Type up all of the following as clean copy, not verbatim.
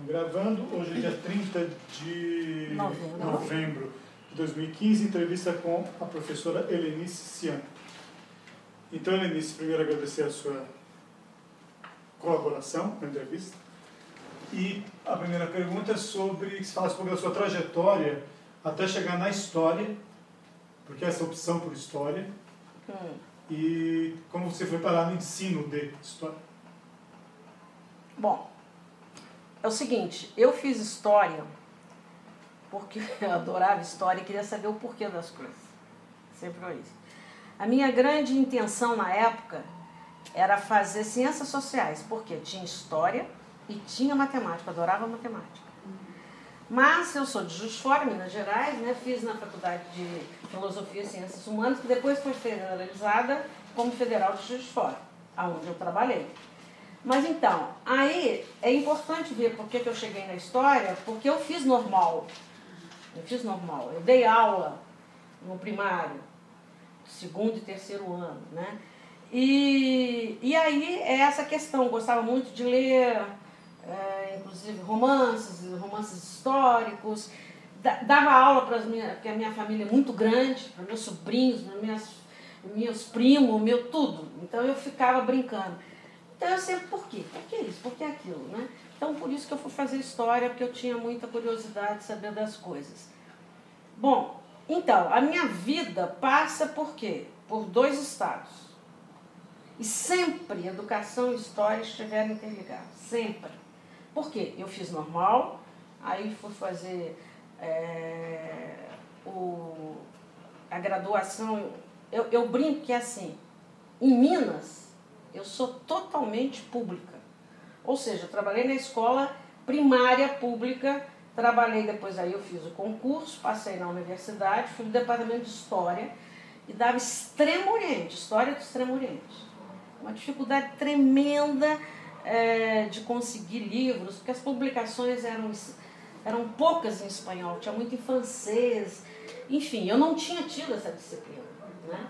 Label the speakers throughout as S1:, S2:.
S1: Gravando, hoje é dia 30 de novembro de 2015, entrevista com a professora Helenice Cian. Então, Helenice, primeiro agradecer a sua colaboração na entrevista. E a primeira pergunta é sobre, que se fala sobre a sua trajetória até chegar na história, porque essa opção por história, e como você foi parar no ensino de história.
S2: Bom, é o seguinte, eu fiz história porque eu adorava história e queria saber o porquê das coisas. Sempre foi isso. A minha grande intenção na época era fazer ciências sociais, porque tinha história e tinha matemática, eu adorava matemática. Mas eu sou de Juiz de Fora, Minas Gerais, né? Fiz na Faculdade de Filosofia e Ciências Humanas, que depois foi federalizada como Federal de Juiz de Fora, onde eu trabalhei. Mas então, aí é importante ver por que eu cheguei na história, porque eu fiz normal. Eu dei aula no primário, segundo e terceiro ano, né? E aí é essa questão, eu gostava muito de ler, inclusive romances históricos, dava aula porque a minha família é muito grande, para meus sobrinhos, meus primos, tudo. Então eu ficava brincando. Então eu sempre, por quê? Por que isso? Por que aquilo, né? Então por isso que eu fui fazer história, porque eu tinha muita curiosidade de saber das coisas. Bom, então, a minha vida passa por quê? Por dois estados. E sempre educação e história estiveram interligadas, sempre. Por quê? Eu fiz normal, aí fui fazer a graduação. Eu brinco que é assim, em Minas, eu sou totalmente pública. Ou seja, eu trabalhei na escola primária pública, trabalhei depois, aí eu fiz o concurso, passei na universidade, fui no departamento de História e dava Extremo Oriente, História do Extremo Oriente. Uma dificuldade tremenda de conseguir livros, porque as publicações eram poucas em espanhol, tinha muito em francês, enfim, eu não tinha tido essa disciplina, né?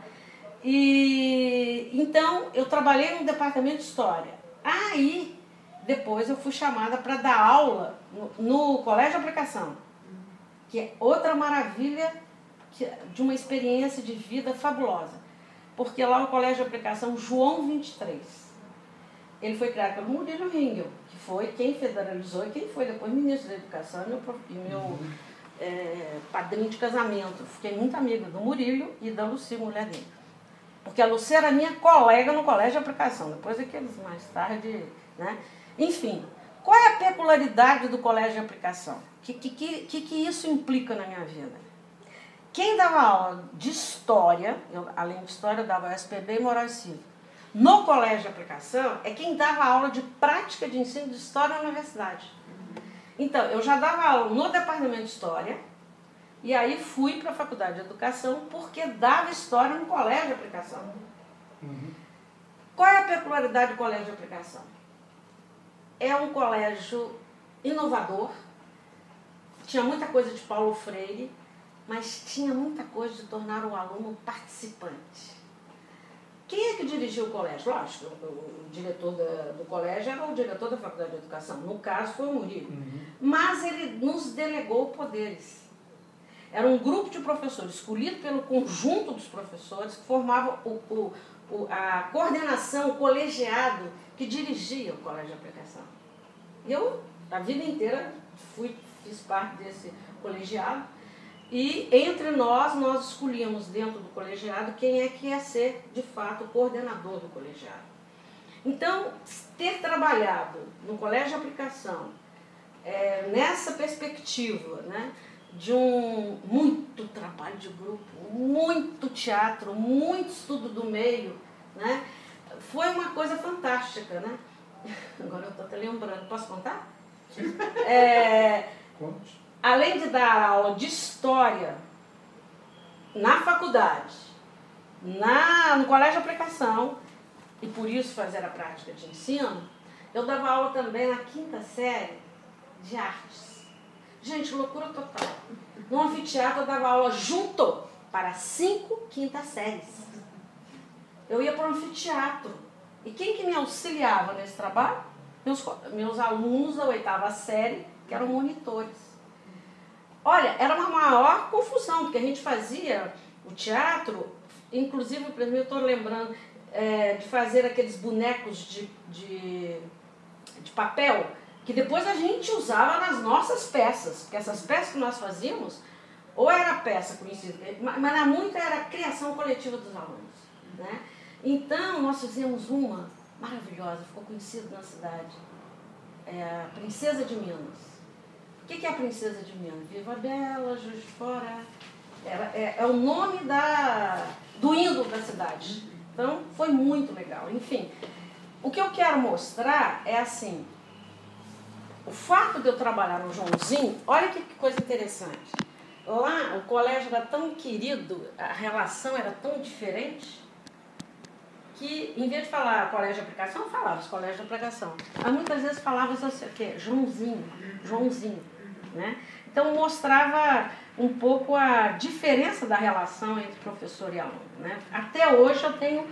S2: E então eu trabalhei no departamento de História. Aí depois eu fui chamada para dar aula no Colégio de Aplicação, que é outra maravilha de uma experiência de vida fabulosa. Porque lá o Colégio de Aplicação João 23, ele foi criado pelo Murilo Ringel, que foi quem federalizou e quem foi depois ministro da Educação e meu padrinho de casamento. Fiquei muito amiga do Murilo e da Lucy, mulher dele. Porque a Lucy era minha colega no Colégio de Aplicação, depois daqueles mais tarde, né? Enfim, qual é a peculiaridade do Colégio de Aplicação? O que isso implica na minha vida? Quem dava aula de História, além de História, eu dava SPB e Moral e Cívico, no Colégio de Aplicação, é quem dava aula de prática de ensino de História na universidade. Então, eu já dava aula no Departamento de História, e aí fui para a Faculdade de Educação porque dava História no Colégio de Aplicação. Qual é a peculiaridade do Colégio de Aplicação? É um colégio inovador, tinha muita coisa de Paulo Freire, mas tinha muita coisa de tornar o aluno participante. Quem é que dirigiu o colégio? Lógico, o diretor do colégio era o diretor da Faculdade de Educação, no caso foi o Murilo. Mas ele nos delegou poderes. Era um grupo de professores, escolhido pelo conjunto dos professores, que formavam a coordenação, o colegiado que dirigia o Colégio de Aplicação. Eu, a vida inteira, fiz parte desse colegiado, e entre nós escolhíamos dentro do colegiado quem é que ia ser, de fato, o coordenador do colegiado. Então, ter trabalhado no Colégio de Aplicação, nessa perspectiva, né, de muito trabalho de grupo, muito teatro, muito estudo do meio, né? Foi uma coisa fantástica, né? Agora eu estou até lembrando, posso contar?
S1: Sim. Conte.
S2: Além de dar aula de História na faculdade, no Colégio de Aplicação, e por isso fazer a prática de ensino, eu dava aula também na 5ª série de artes. Gente, loucura total. No anfiteatro eu dava aula junto para 5 quintas séries. Eu ia para o anfiteatro. E quem que me auxiliava nesse trabalho? meus alunos da 8ª série, que eram monitores. Olha, era uma maior confusão, porque a gente fazia o teatro, inclusive, por exemplo, eu estou lembrando de fazer aqueles bonecos de papel, que depois a gente usava nas nossas peças, porque essas peças que nós fazíamos, ou era peça conhecida, mas era a criação coletiva dos alunos, né? Então, nós fizemos uma maravilhosa, ficou conhecida na cidade, a Princesa de Minas. O que é a Princesa de Minas? Viva Bela, Juiz de Fora, é o nome do ídolo da cidade. Então, foi muito legal. Enfim, o que eu quero mostrar é assim, o fato de eu trabalhar no Joãozinho, olha que coisa interessante. Lá, o colégio era tão querido, a relação era tão diferente, que, em vez de falar colégio de aplicação, eu falava os colégios de aplicação. Mas muitas vezes falava assim, o quê? Joãozinho, né? Então, mostrava um pouco a diferença da relação entre professor e aluno, né? Até hoje eu tenho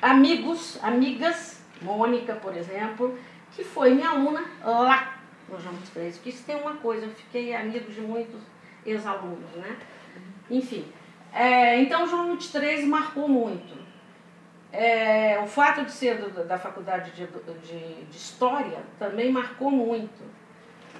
S2: amigas, Mônica, por exemplo, que foi minha aluna lá no João 23, porque isso tem uma coisa, eu fiquei amigo de muitos ex-alunos, né? Enfim, então o João 23 marcou muito. O fato de ser da faculdade de História também marcou muito.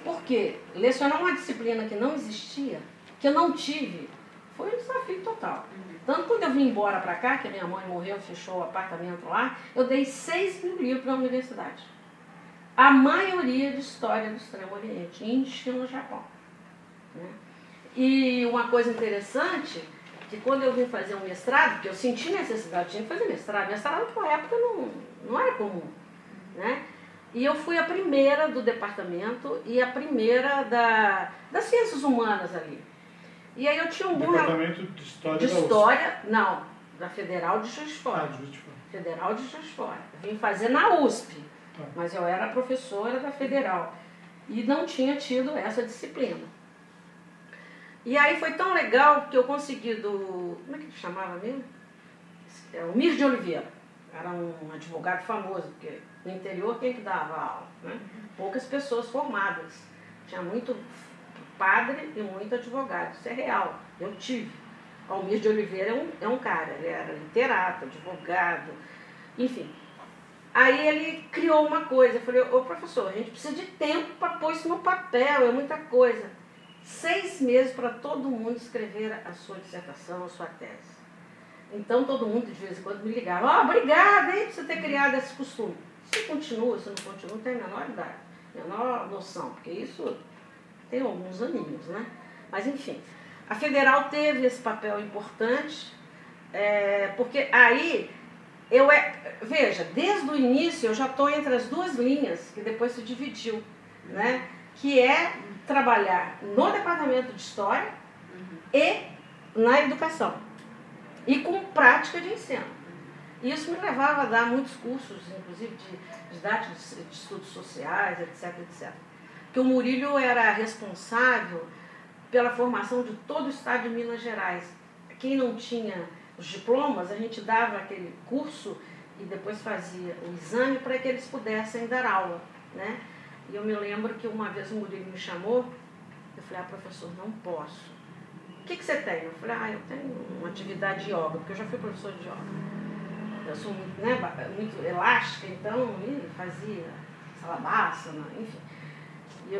S2: Porque lecionar uma disciplina que não existia, que eu não tive, foi um desafio total. Tanto quando eu vim embora para cá, que a minha mãe morreu, fechou o apartamento lá, eu dei 6.000 livros para a universidade. A maioria de História do Extremo Oriente, Índia, China e Japão, né? E uma coisa interessante, que quando eu vim fazer um mestrado, porque eu senti necessidade de fazer mestrado naquela época não era comum, né? E eu fui a primeira do departamento e a primeira das ciências humanas ali. E aí eu tinha um bom...
S1: Departamento de História
S2: de História, não, da Federal de Juiz de Fora.
S1: Juiz de Fora.
S2: Federal de Juiz de Fora. Vim fazer na USP, mas eu era professora da Federal. E não tinha tido essa disciplina. E aí foi tão legal que eu consegui como é que ele chamava mesmo? O Mir de Oliveira. Era um advogado famoso, porque no interior quem que dava aula, né? Poucas pessoas formadas. Tinha muito padre e muito advogado. Isso é real. Eu tive. O Mir de Oliveira é um cara, ele era literato, advogado, enfim. Aí ele criou uma coisa. Eu falei, ô professor, a gente precisa de tempo para pôr isso no papel, é muita coisa. 6 meses para todo mundo escrever a sua dissertação, a sua tese. Então todo mundo de vez em quando me ligava, obrigada por você ter criado esse costume. Se continua, se não continua, não tem a menor idade, menor noção, porque isso tem alguns aninhos, né? Mas enfim, a Federal teve esse papel importante, porque aí veja, desde o início eu já estou entre as duas linhas, que depois se dividiu, né? Que é trabalhar no departamento de História e na educação. E com prática de ensino. Isso me levava a dar muitos cursos, inclusive de didática de estudos sociais, etc, etc. Porque o Murilo era responsável pela formação de todo o estado de Minas Gerais. Quem não tinha os diplomas, a gente dava aquele curso e depois fazia o exame para que eles pudessem dar aula, né? E eu me lembro que uma vez o Murilo me chamou, eu falei, professor, não posso. O que você tem? Eu falei, eu tenho uma atividade de yoga, porque eu já fui professor de yoga. Eu sou muito elástica, então fazia salabásana, enfim.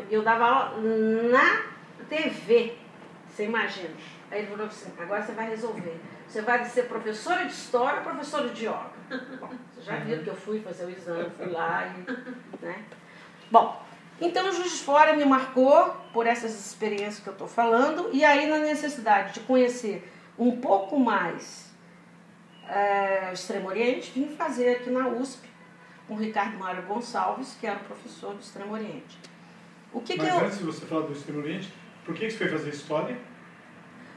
S2: Eu dava aula na TV, você imagina. Aí ele falou assim, agora você vai resolver. Você vai ser professora de história ou professora de yoga? Bom, você já viu que eu fui fazer o exame, fui lá e... né? Bom, então o Juiz de Fora me marcou por essas experiências que eu estou falando, e aí na necessidade de conhecer um pouco mais o Extremo Oriente, vim fazer aqui na USP com o Ricardo Mário Gonçalves, que era o professor do Extremo Oriente.
S1: Mas antes de você falar do Extremo Oriente, por que você foi fazer História?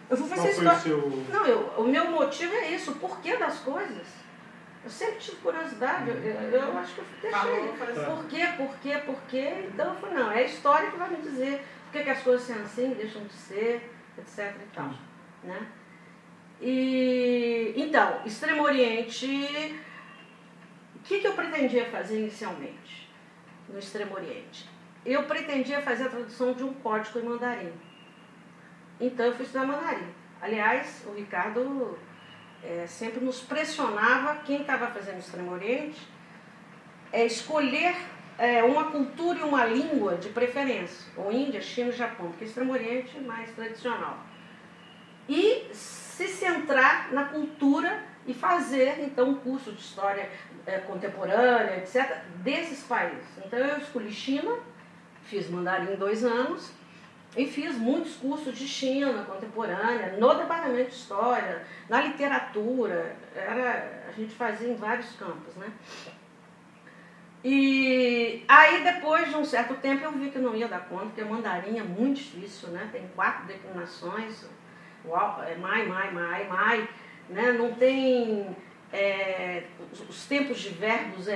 S2: Eu fui fazer História. Não, o meu motivo é isso, o porquê das coisas. Eu sempre tive curiosidade, eu acho que eu deixei. Por quê? Então eu falei, não, é a história que vai me dizer por que as coisas são assim, deixam de ser, etc e tal, né? E, então, Extremo Oriente, o que eu pretendia fazer inicialmente? no Extremo Oriente. Eu pretendia fazer a tradução de um código em mandarim. Então eu fui estudar mandarim. Aliás, o Ricardo sempre nos pressionava, quem estava fazendo o Extremo Oriente, escolher uma cultura e uma língua de preferência, ou Índia, China e Japão, porque o Extremo Oriente é mais tradicional. E se centrar na cultura e fazer, então, um curso de história contemporânea, etc., desses países. Então eu escolhi China, fiz mandarim 2 anos, e fiz muitos cursos de China contemporânea, no departamento de história, na literatura, a gente fazia em vários campos, né? E aí depois de um certo tempo eu vi que não ia dar conta, porque o mandarim é muito difícil, né? Tem 4 declinações, mai, né? Não tem os tempos de verbos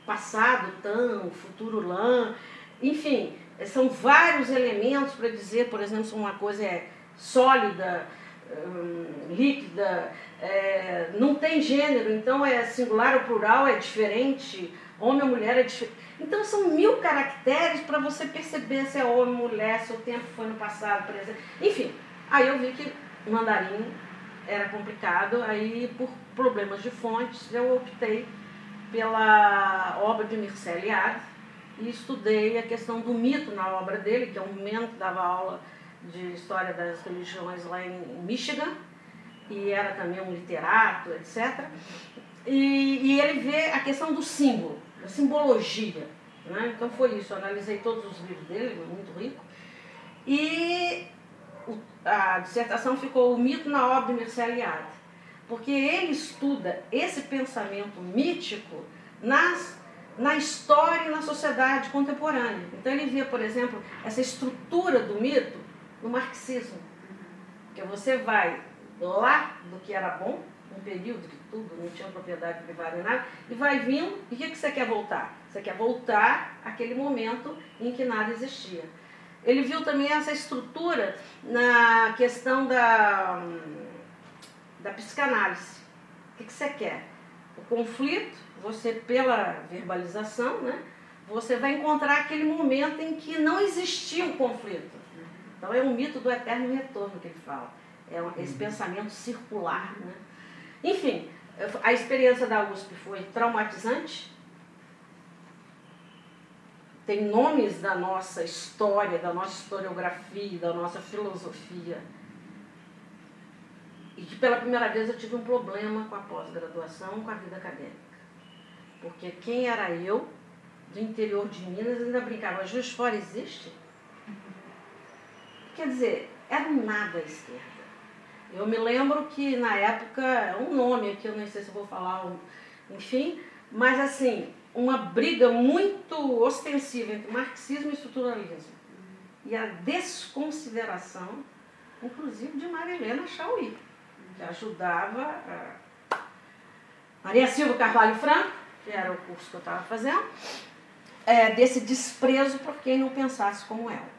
S2: passado, tan, futuro, lan, enfim. São vários elementos para dizer, por exemplo, se uma coisa é sólida, líquida, não tem gênero, então é singular ou plural, é diferente, homem ou mulher é diferente. Então são 1000 caracteres para você perceber se é homem ou mulher, se o tempo foi no passado, presente. Enfim, aí eu vi que o mandarim era complicado, aí por problemas de fontes eu optei pela obra de Mircea Eliade, e estudei a questão do mito na obra dele, que é um menino que dava aula de história das religiões lá em Michigan, e era também um literato, etc. E ele vê a questão do símbolo, da simbologia, né? Então foi isso, eu analisei todos os livros dele, muito rico, e a dissertação ficou o mito na obra de Mircea Eliade, porque ele estuda esse pensamento mítico na história e na sociedade contemporânea. Então ele vê, por exemplo, essa estrutura do mito no marxismo, que você vai lá do que era bom, um período que tudo não tinha propriedade privada nem nada, e vai vindo, e o que você quer voltar? Você quer voltar àquele momento em que nada existia. Ele viu também essa estrutura na questão da psicanálise. O que você quer? O conflito, você pela verbalização, né, você vai encontrar aquele momento em que não existia o conflito. Então é um mito do eterno retorno que ele fala. Esse pensamento circular, né? Enfim, a experiência da USP foi traumatizante. Tem nomes da nossa história, da nossa historiografia, da nossa filosofia. E que pela primeira vez eu tive um problema com a pós-graduação, com a vida acadêmica. Porque quem era eu, do interior de Minas, ainda brincava, Juiz de Fora existe? Quer dizer, era um nada à esquerda. Eu me lembro que na época, um nome aqui, eu não sei se eu vou falar, enfim, mas assim, uma briga muito ostensiva entre marxismo e estruturalismo. E a desconsideração, inclusive, de Maria Helena Chauí, que ajudava Maria Silva Carvalho Franco, que era o curso que eu estava fazendo, desse desprezo por quem não pensasse como ela.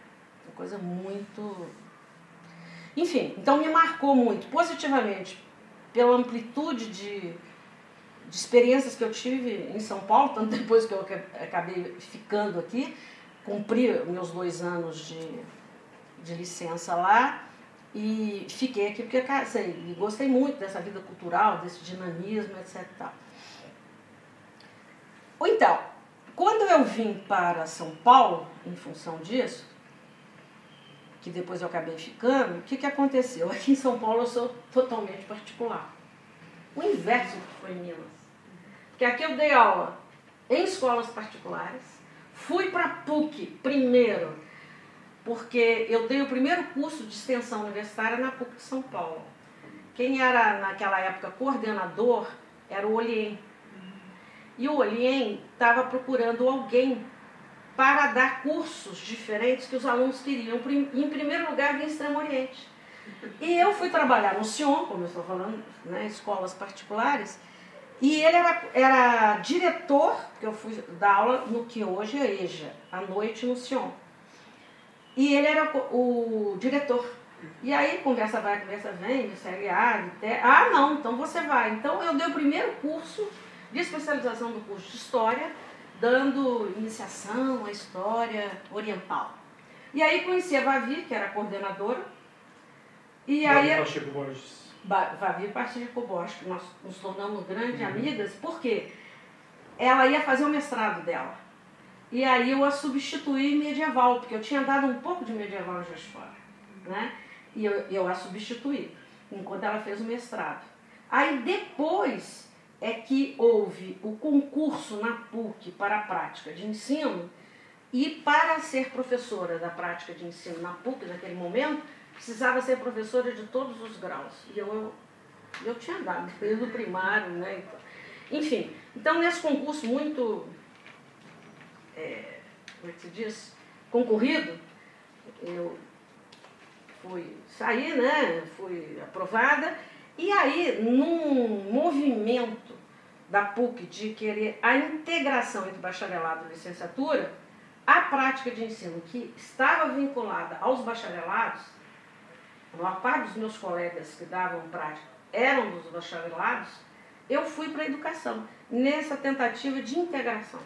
S2: Uma coisa muito... Enfim, então me marcou muito, positivamente, pela amplitude de experiências que eu tive em São Paulo, tanto depois que eu acabei ficando aqui, cumpri meus 2 anos de licença lá, e fiquei aqui porque gostei muito dessa vida cultural, desse dinamismo, etc. Então, quando eu vim para São Paulo, em função disso, que depois eu acabei ficando, o que aconteceu? Aqui em São Paulo eu sou totalmente particular. O inverso do que foi em Minas. Porque aqui eu dei aula em escolas particulares, fui para a PUC primeiro, porque eu dei o primeiro curso de extensão universitária na PUC de São Paulo. Quem era naquela época coordenador era o Olien. E o Olien estava procurando alguém para dar cursos diferentes que os alunos queriam. Em primeiro lugar, vinha Extremo Oriente. E eu fui trabalhar no Sion, como eu estou falando, né, escolas particulares, e ele era diretor, que eu fui dar aula no que hoje é EJA, à noite no Sion. E ele era o diretor. E aí, conversa vai, conversa vem, não, então você vai. Então eu dei o primeiro curso de especialização do curso de História dando iniciação à história oriental. E aí conheci a Vavi, que era a coordenadora. E aí
S1: Pacheco Borges.
S2: Vavi Pacheco Borges, que nós nos tornamos grandes amigas, porque ela ia fazer o mestrado dela. E aí eu a substituí em medieval, porque eu tinha dado um pouco de medieval em Juiz de Fora, né? E eu a substituí, enquanto ela fez o mestrado. Aí depois é que houve o concurso na PUC para a prática de ensino, e para ser professora da prática de ensino na PUC, naquele momento, precisava ser professora de todos os graus. E eu tinha dado, desde o primário, né? Enfim, então nesse concurso muito, como é que se diz, concorrido, eu saí, né? Fui aprovada, e aí num movimento da PUC de querer a integração entre bacharelado e licenciatura, a prática de ensino que estava vinculada aos bacharelados, a maior parte dos meus colegas que davam prática eram dos bacharelados, eu fui para a educação, nessa tentativa de integração,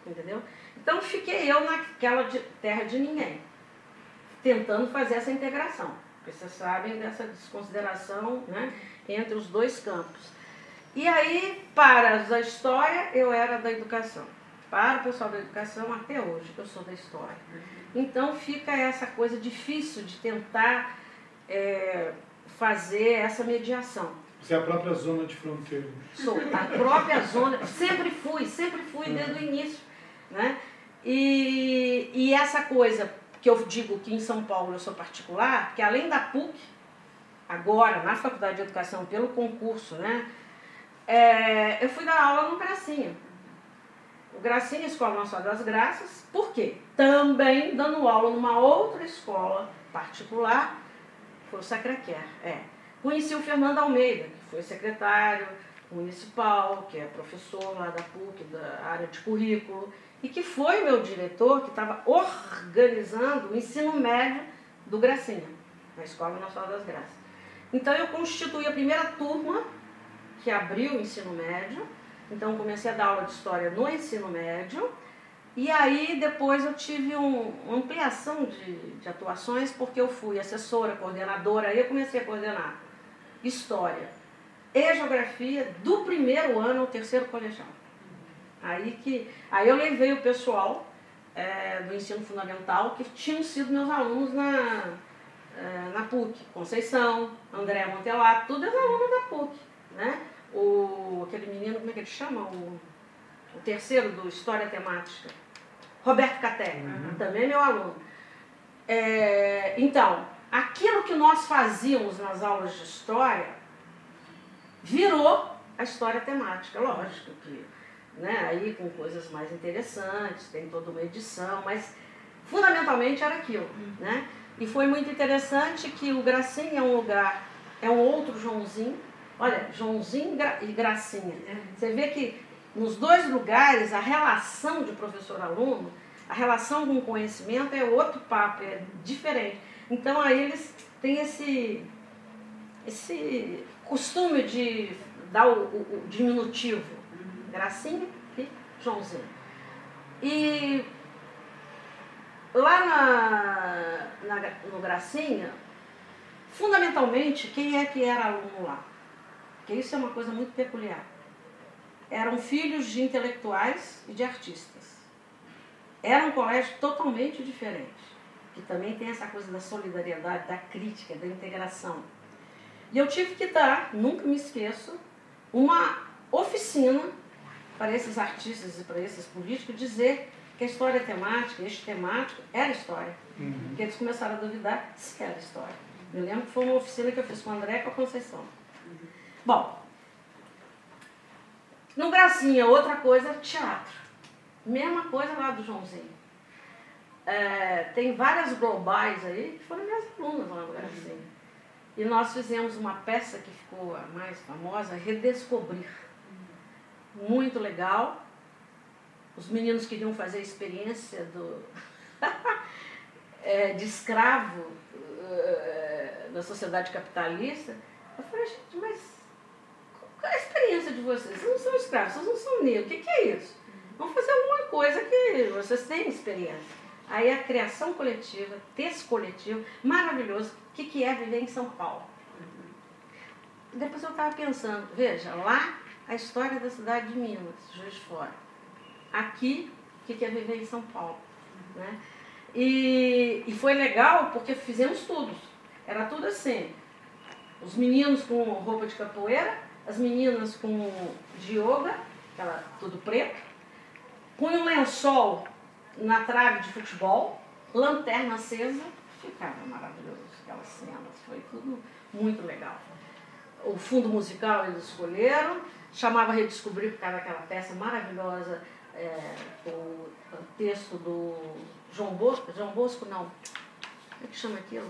S2: entendeu? Então fiquei eu naquela terra de ninguém, tentando fazer essa integração, porque vocês sabem dessa desconsideração, né, entre os dois campos. E aí, para a história, eu era da educação. Para o pessoal da educação, até hoje, eu sou da história. Então fica essa coisa difícil de tentar fazer essa mediação.
S1: Você é a própria zona de fronteira.
S2: Sou a própria zona, sempre fui desde o início, né? E essa coisa que eu digo que em São Paulo eu sou particular, que além da PUC, agora na Faculdade de Educação, pelo concurso, né? Eu fui dar aula no Gracinha. O Gracinha, Escola Nossa das Graças, por quê? Também dando aula numa outra escola particular, foi o Sacré-Cœur. Conheci o Fernando Almeida, que foi secretário municipal, que é professor lá da PUC, da área de currículo, e que foi meu diretor, que estava organizando o ensino médio do Gracinha, na Escola Nossa das Graças. Então eu constituí a primeira turma que abriu o ensino médio. Então comecei a dar aula de história no ensino médio, e aí depois eu tive uma ampliação de atuações, porque eu fui assessora, coordenadora, aí eu comecei a coordenar história e geografia do primeiro ano ao terceiro colegial. Aí eu levei o pessoal do ensino fundamental que tinham sido meus alunos na PUC, Conceição, André Montelato, todos alunos da PUC, né? Aquele menino, como é que ele chama? O terceiro do História Temática, Roberto Catelli, também é meu aluno. Então, aquilo que nós fazíamos nas aulas de história virou a história temática, lógico que, né, aí com coisas mais interessantes, tem toda uma edição, mas fundamentalmente era aquilo, né? E foi muito interessante que o Gracinha é um lugar, é um outro Joãozinho. Olha, Joãozinho e Gracinha. Você vê que nos dois lugares a relação de professor-aluno, a relação com o conhecimento é outro papo, é diferente. Então aí eles têm esse costume de dar o diminutivo, Gracinha e Joãozinho. E lá no Gracinha, fundamentalmente, quem é que era aluno lá? Porque isso é uma coisa muito peculiar. Eram filhos de intelectuais e de artistas. Era um colégio totalmente diferente, que também tem essa coisa da solidariedade, da crítica, da integração. E eu tive que dar, nunca me esqueço, uma oficina para esses artistas e para esses políticos dizer que a história temática, este temático, era história. Porque eles começaram a duvidar se era história. Eu lembro que foi uma oficina que eu fiz com o André e com a Conceição. Bom, no Gracinha, outra coisa, teatro. Mesma coisa lá do Joãozinho. Tem várias globais aí que foram minhas alunas lá no Gracinha. E nós fizemos uma peça que ficou a mais famosa, Redescobrir. Muito legal. Os meninos queriam fazer a experiência de escravo da sociedade capitalista. Eu falei, gente, mas qual é a experiência de vocês? Vocês não são escravos, vocês não são negros. O que é isso? Vamos fazer alguma que vocês têm experiência. Aí a criação coletiva, texto coletivo, maravilhoso. O que é viver em São Paulo? Depois eu estava pensando, veja, lá a história da cidade de Minas, Juiz de Fora. Aqui, o que é viver em São Paulo? Né? E foi legal porque fizemos tudo. Era tudo assim. Os meninos com roupa de capoeira, as meninas com de yoga, aquela, tudo preto, punha um lençol na trave de futebol, lanterna acesa, ficava maravilhoso aquelas cenas, foi tudo muito legal. O fundo musical eles escolheram, chamava Redescobrir por causa daquela peça maravilhosa, com o texto do João Bosco não, como é que chama aquilo?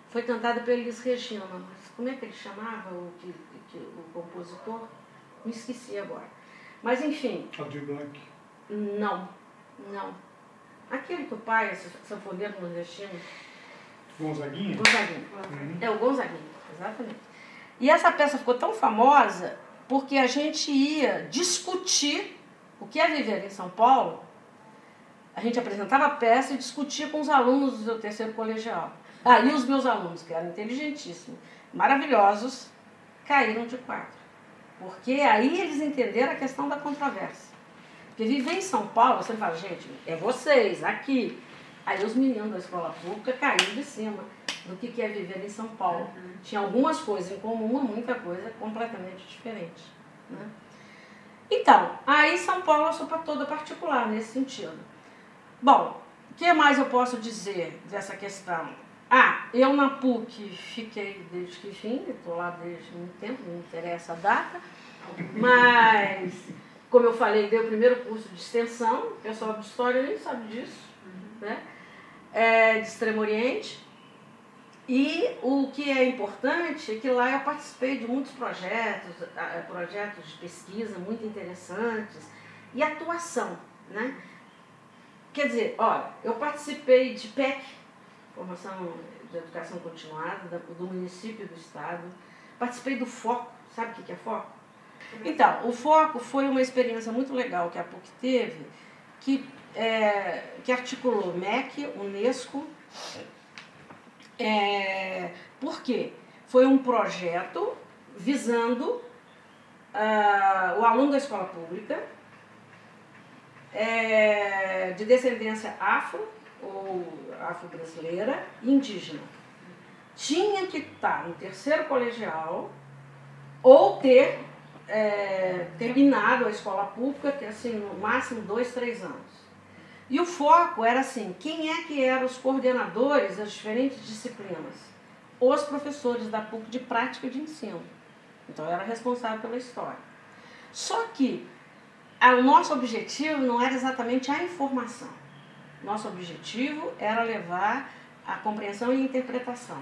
S2: Foi cantada pela Elis Regina, mas como é que ele chamava o compositor? Me esqueci agora. Mas enfim.
S1: Aldir Blanc.
S2: Não. Aquele que o pai é sanfoneiro nordestino.
S1: Gonzaguinha?
S2: Gonzaguinha. É o Gonzaguinha, exatamente. E essa peça ficou tão famosa porque a gente ia discutir o que é viver em São Paulo. A gente apresentava a peça e discutia com os alunos do terceiro colegial. E os meus alunos, que eram inteligentíssimos, maravilhosos, caíram de quadro. Porque aí eles entenderam a questão da controvérsia. Porque viver em São Paulo, você fala, gente, é vocês, aqui. Aí os meninos da escola pública caíram de cima do que é viver em São Paulo. Tinha algumas coisas em comum, mas muita coisa completamente diferente. Né? Então, aí São Paulo eu sou toda particular nesse sentido. Bom, o que mais eu posso dizer dessa questão? Eu na PUC fiquei desde que fim, estou lá desde muito tempo, não me interessa a data, mas, como eu falei, dei o primeiro curso de extensão, o pessoal de História nem sabe disso, né? De Extremo Oriente, e o que é importante é que lá eu participei de muitos projetos de pesquisa muito interessantes, e atuação, né? Quer dizer, olha, eu participei de PEC, Formação de Educação Continuada, do município e do estado. Participei do FOCO, sabe o que é FOCO? Então, o FOCO foi uma experiência muito legal que a PUC teve, que articulou MEC, Unesco. Por quê? Foi um projeto visando o aluno da escola pública, de descendência afro, ou afro-brasileira, indígena. Tinha que estar no terceiro colegial ou ter terminado a escola pública, que assim, no máximo 2, 3 anos. E o foco era assim, quem é que eram os coordenadores das diferentes disciplinas? Os professores da PUC de prática de ensino. Então eu era responsável pela história. Só que o nosso objetivo não era exatamente a informação. Nosso objetivo era levar a compreensão e a interpretação.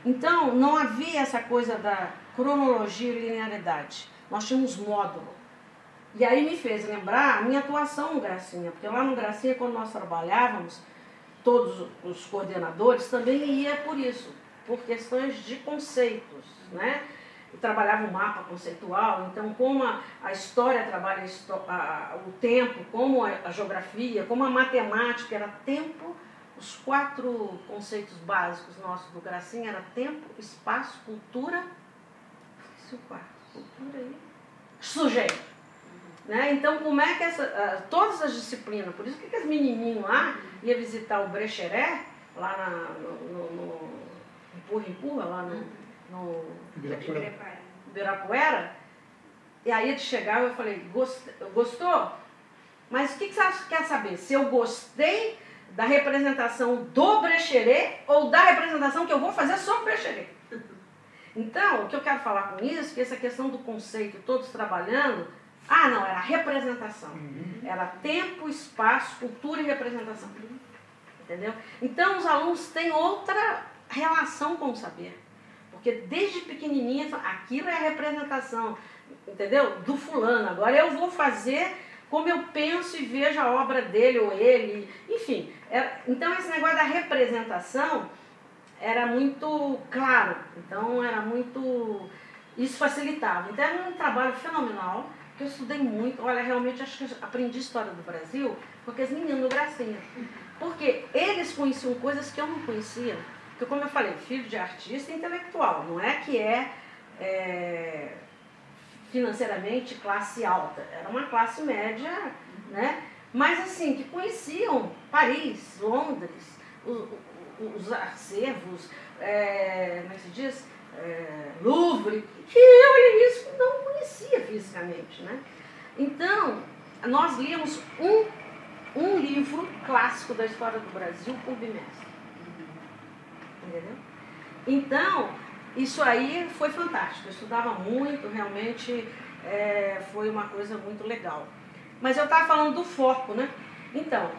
S2: Então, não havia essa coisa da cronologia e linearidade. Nós tínhamos módulo. E aí me fez lembrar a minha atuação no Gracinha, porque lá no Gracinha, quando nós trabalhávamos, todos os coordenadores também ia por isso, por questões de conceitos, né? E trabalhava um mapa conceitual, então como a história trabalha o tempo, como a geografia, como a matemática era tempo, os 4 conceitos básicos nossos do Gracinha era tempo, espaço, cultura, esse é o quarto, cultura e sujeito. Né? Então como é que todas as disciplinas, por isso que as menininhos lá iam visitar o Brecheret, lá no Empurra, lá no Ibirapuera, e aí eles chegavam e eu falei, gostou? Mas o que você quer saber? Se eu gostei da representação do Brecheret ou da representação que eu vou fazer sobre o Brecheret? Então, o que eu quero falar com isso, que essa questão do conceito, todos trabalhando, não, era representação. Era tempo, espaço, cultura e representação. Entendeu? Então, os alunos têm outra relação com o saber. Porque desde pequenininha, aquilo é a representação, entendeu? Do fulano. Agora eu vou fazer como eu penso e vejo a obra dele ou ele, enfim. Então esse negócio da representação era muito claro. Então era muito... Isso facilitava. Então era um trabalho fenomenal, porque eu estudei muito. Olha, realmente acho que eu aprendi história do Brasil com aqueles meninos do Gracinha. Porque eles conheciam coisas que eu não conhecia. Porque, como eu falei, filho de artista e intelectual, não é que financeiramente classe alta, era uma classe média, né? Mas assim, que conheciam Paris, Londres, os acervos, como é que se diz? Louvre, que eu isso não conhecia fisicamente, né? Então, nós líamos um livro clássico da história do Brasil por bimestre. Entendeu? Então, isso aí foi fantástico. Eu estudava muito, realmente foi uma coisa muito legal. Mas eu estava falando do foco, né? Então,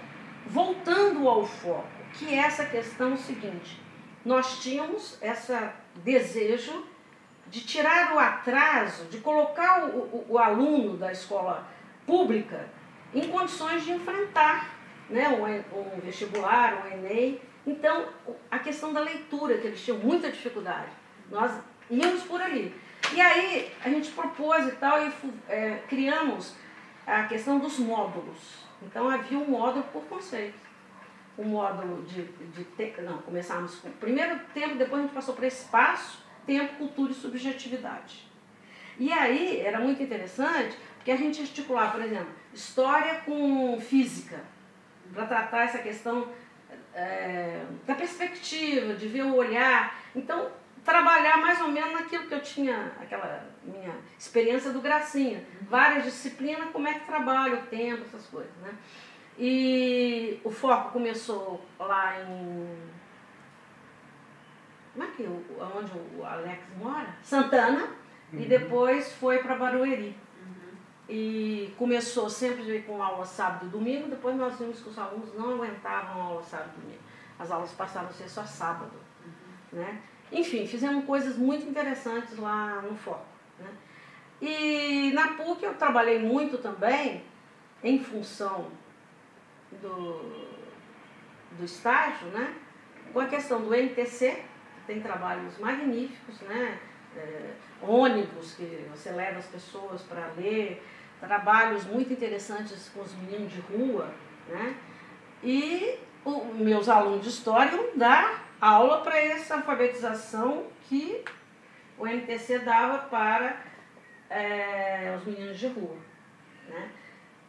S2: voltando ao foco, que é essa questão seguinte, nós tínhamos esse desejo de tirar o atraso, de colocar o aluno da escola pública em condições de enfrentar, né, um vestibular, um Enem. Então, a questão da leitura, que eles tinham muita dificuldade, nós íamos por ali. E aí, a gente propôs e tal, e criamos a questão dos módulos. Então, havia um módulo por conceito. O módulo começamos com o primeiro tempo, depois a gente passou para espaço, tempo, cultura e subjetividade. E aí, era muito interessante, porque a gente articulava, por exemplo, história com física, para tratar essa questão da perspectiva, de ver o olhar. Então, trabalhar mais ou menos naquilo que eu tinha, aquela minha experiência do Gracinha. Várias disciplinas, como é que trabalha o tempo, essas coisas, né? E o foco começou lá em... onde o Alex mora? Santana. E depois foi para Barueri. E começou sempre com aula sábado e domingo, depois nós vimos que os alunos não aguentavam a aula sábado e domingo. As aulas passaram a ser só sábado. Né? Enfim, fizemos coisas muito interessantes lá no foco. Né? E na PUC eu trabalhei muito também, em função do estágio, né? Com a questão do MTC, que tem trabalhos magníficos, né? Ônibus, que você leva as pessoas para ler, trabalhos muito interessantes com os meninos de rua, né? E meus alunos de história iam dar aula para essa alfabetização que o MTC dava para os meninos de rua, né?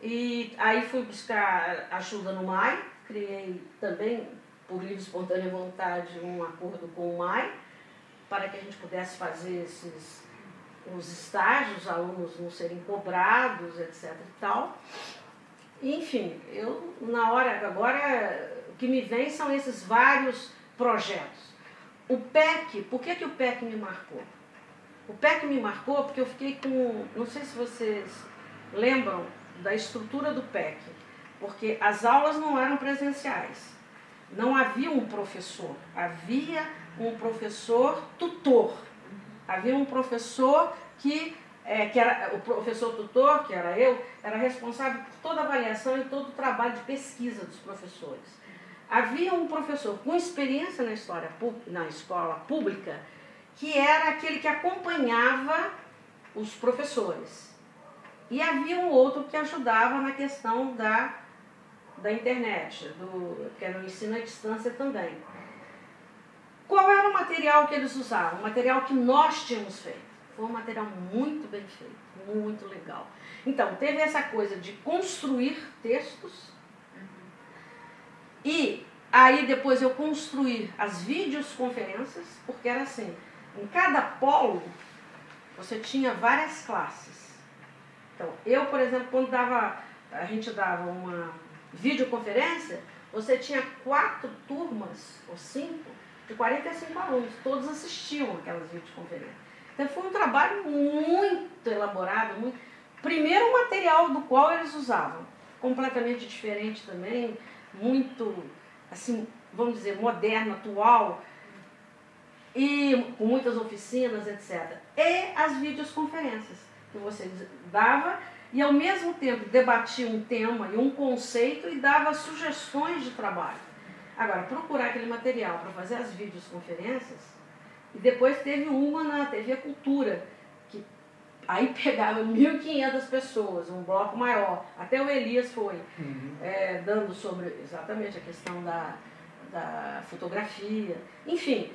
S2: E aí fui buscar ajuda no MAI, criei também, por livre e espontânea vontade, um acordo com o MAI, para que a gente pudesse fazer os estágios, os alunos não serem cobrados, etc. e tal. E, enfim, eu, na hora, agora, o que me vem são esses vários projetos. O PEC, por que o PEC me marcou? O PEC me marcou porque eu fiquei com, não sei se vocês lembram da estrutura do PEC, porque as aulas não eram presenciais. Não havia um professor, havia um professor tutor. Havia um professor que era o professor tutor, que era eu, era responsável por toda a avaliação e todo o trabalho de pesquisa dos professores. Havia um professor com experiência na escola pública, que era aquele que acompanhava os professores. E havia um outro que ajudava na questão da internet, que era o ensino à distância também. Qual era o material que eles usavam? O material que nós tínhamos feito. Foi um material muito bem feito, muito legal. Então, teve essa coisa de construir textos e aí depois eu construir as videoconferências, porque era assim, em cada polo você tinha várias classes. Então, eu, por exemplo, quando a gente dava uma videoconferência, você tinha 4 turmas, ou 5, de 45 alunos, todos assistiam aquelas videoconferências. Então foi um trabalho muito elaborado, primeiro o material do qual eles usavam, completamente diferente também, muito, assim, vamos dizer, moderno, atual, e com muitas oficinas, etc. E as videoconferências que você dava e ao mesmo tempo debatia um tema e um conceito e dava sugestões de trabalho. Agora, procurar aquele material para fazer as videoconferências, e depois teve uma na TV Cultura, que Aí pegava 1.500 pessoas, um bloco maior. Até o Elias foi dando sobre exatamente a questão da fotografia. Enfim,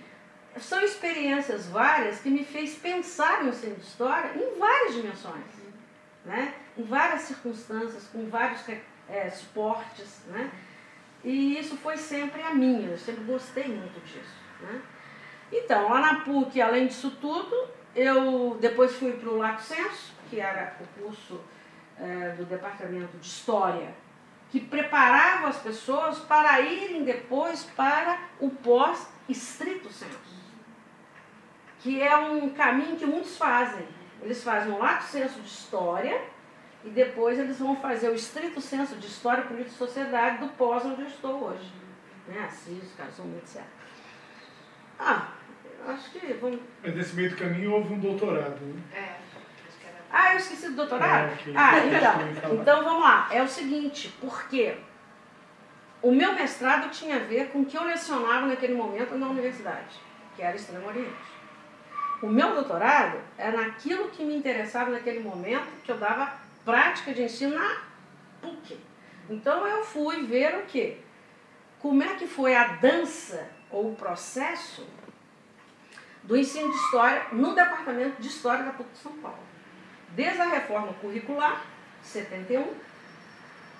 S2: são experiências várias que me fez pensar no ensino de história em várias dimensões, né? Em várias circunstâncias, com vários suportes, né? E isso foi sempre a minha, eu sempre gostei muito disso, né? Então, lá na PUC, além disso tudo, eu depois fui para o Lato Senso, que era o curso do Departamento de História, que preparava as pessoas para irem depois para o pós-estrito senso, que é um caminho que muitos fazem. Eles fazem o Lato Senso de História e depois eles vão fazer o estrito senso de História, Política e Sociedade do pós onde eu estou hoje. Né? Assis, Casum, etc. Acho que vamos...
S1: Mas nesse meio do caminho houve um doutorado, né?
S2: Eu esqueci do doutorado? Então vamos lá. É o seguinte, porque o meu mestrado tinha a ver com o que eu lecionava naquele momento na universidade, que era Extremo Oriente. O meu doutorado era naquilo que me interessava naquele momento, que eu dava prática de ensino na PUC. Então eu fui ver o quê? Como é que foi a dança ou o processo do ensino de História no Departamento de História da PUC de São Paulo. Desde a reforma curricular, 71,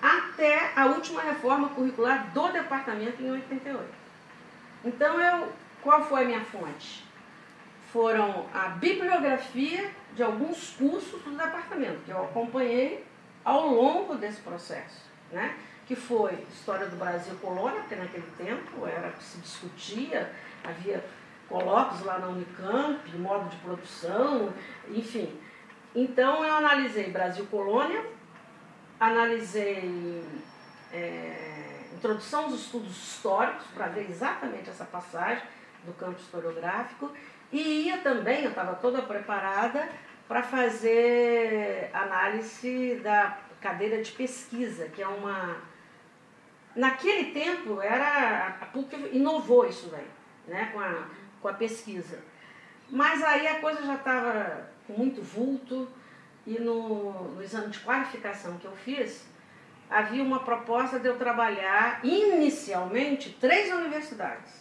S2: até a última reforma curricular do departamento em 88. Então, qual foi a minha fonte? Foram a bibliografia de alguns cursos do departamento, que eu acompanhei ao longo desse processo, né? Que foi História do Brasil Colônia, porque naquele tempo era que se discutia, havia colóquios lá na Unicamp, modo de produção, enfim. Então eu analisei Brasil Colônia, analisei introdução aos estudos históricos, para ver exatamente essa passagem do campo historiográfico, e ia também, eu estava toda preparada para fazer análise da cadeira de pesquisa, que é uma... Naquele tempo, a PUC inovou isso daí, né, com a pesquisa. Mas aí a coisa já estava com muito vulto e no exame de qualificação que eu fiz, havia uma proposta de eu trabalhar inicialmente 3 universidades,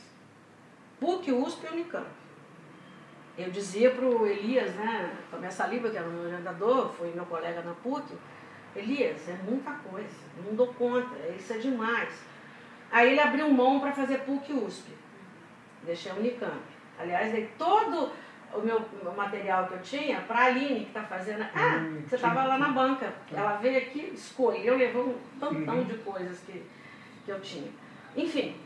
S2: PUC, USP e Unicamp. Eu dizia para o Elias, né, Tomé Saliba, que era o meu orientador, foi meu colega na PUC, Elias, é muita coisa, não dou conta, isso é demais. Aí ele abriu mão para fazer PUC e USP, deixei a Unicamp. Aliás, dei todo o meu material que eu tinha para a Aline, que está fazendo... você estava lá na banca. Ela veio aqui, escolheu, levou um tantão de coisas que eu tinha. Enfim,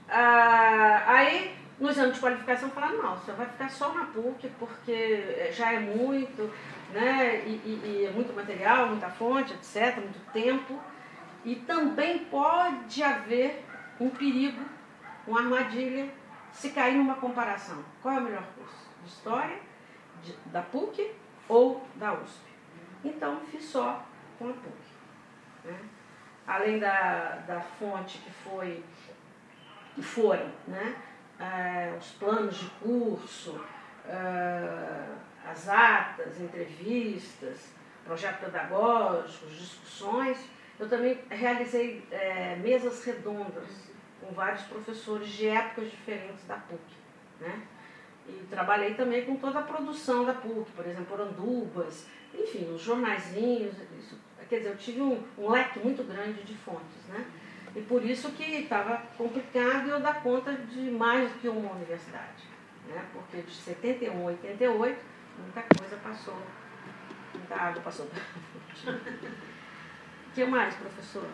S2: aí no exame de qualificação falaram, não, você vai ficar só na PUC, porque já é muito, né? E é muito material, muita fonte, etc., muito tempo. E também pode haver um perigo, uma armadilha, se cair numa comparação. Qual é o melhor curso? De História, da PUC ou da USP? Então, fiz só com a PUC. Né? Além da fonte que foram, né? Os planos de curso, as atas, entrevistas, projetos pedagógicos, discussões, eu também realizei mesas redondas com vários professores de épocas diferentes da PUC, né? E trabalhei também com toda a produção da PUC, por exemplo, Orandubas, enfim, os jornaizinhos, isso, quer dizer, eu tive um leque muito grande de fontes, né? E por isso que estava complicado eu dar conta de mais do que uma universidade, né? Porque de 71 a 88, muita coisa passou, muita água passou. O que mais, professor?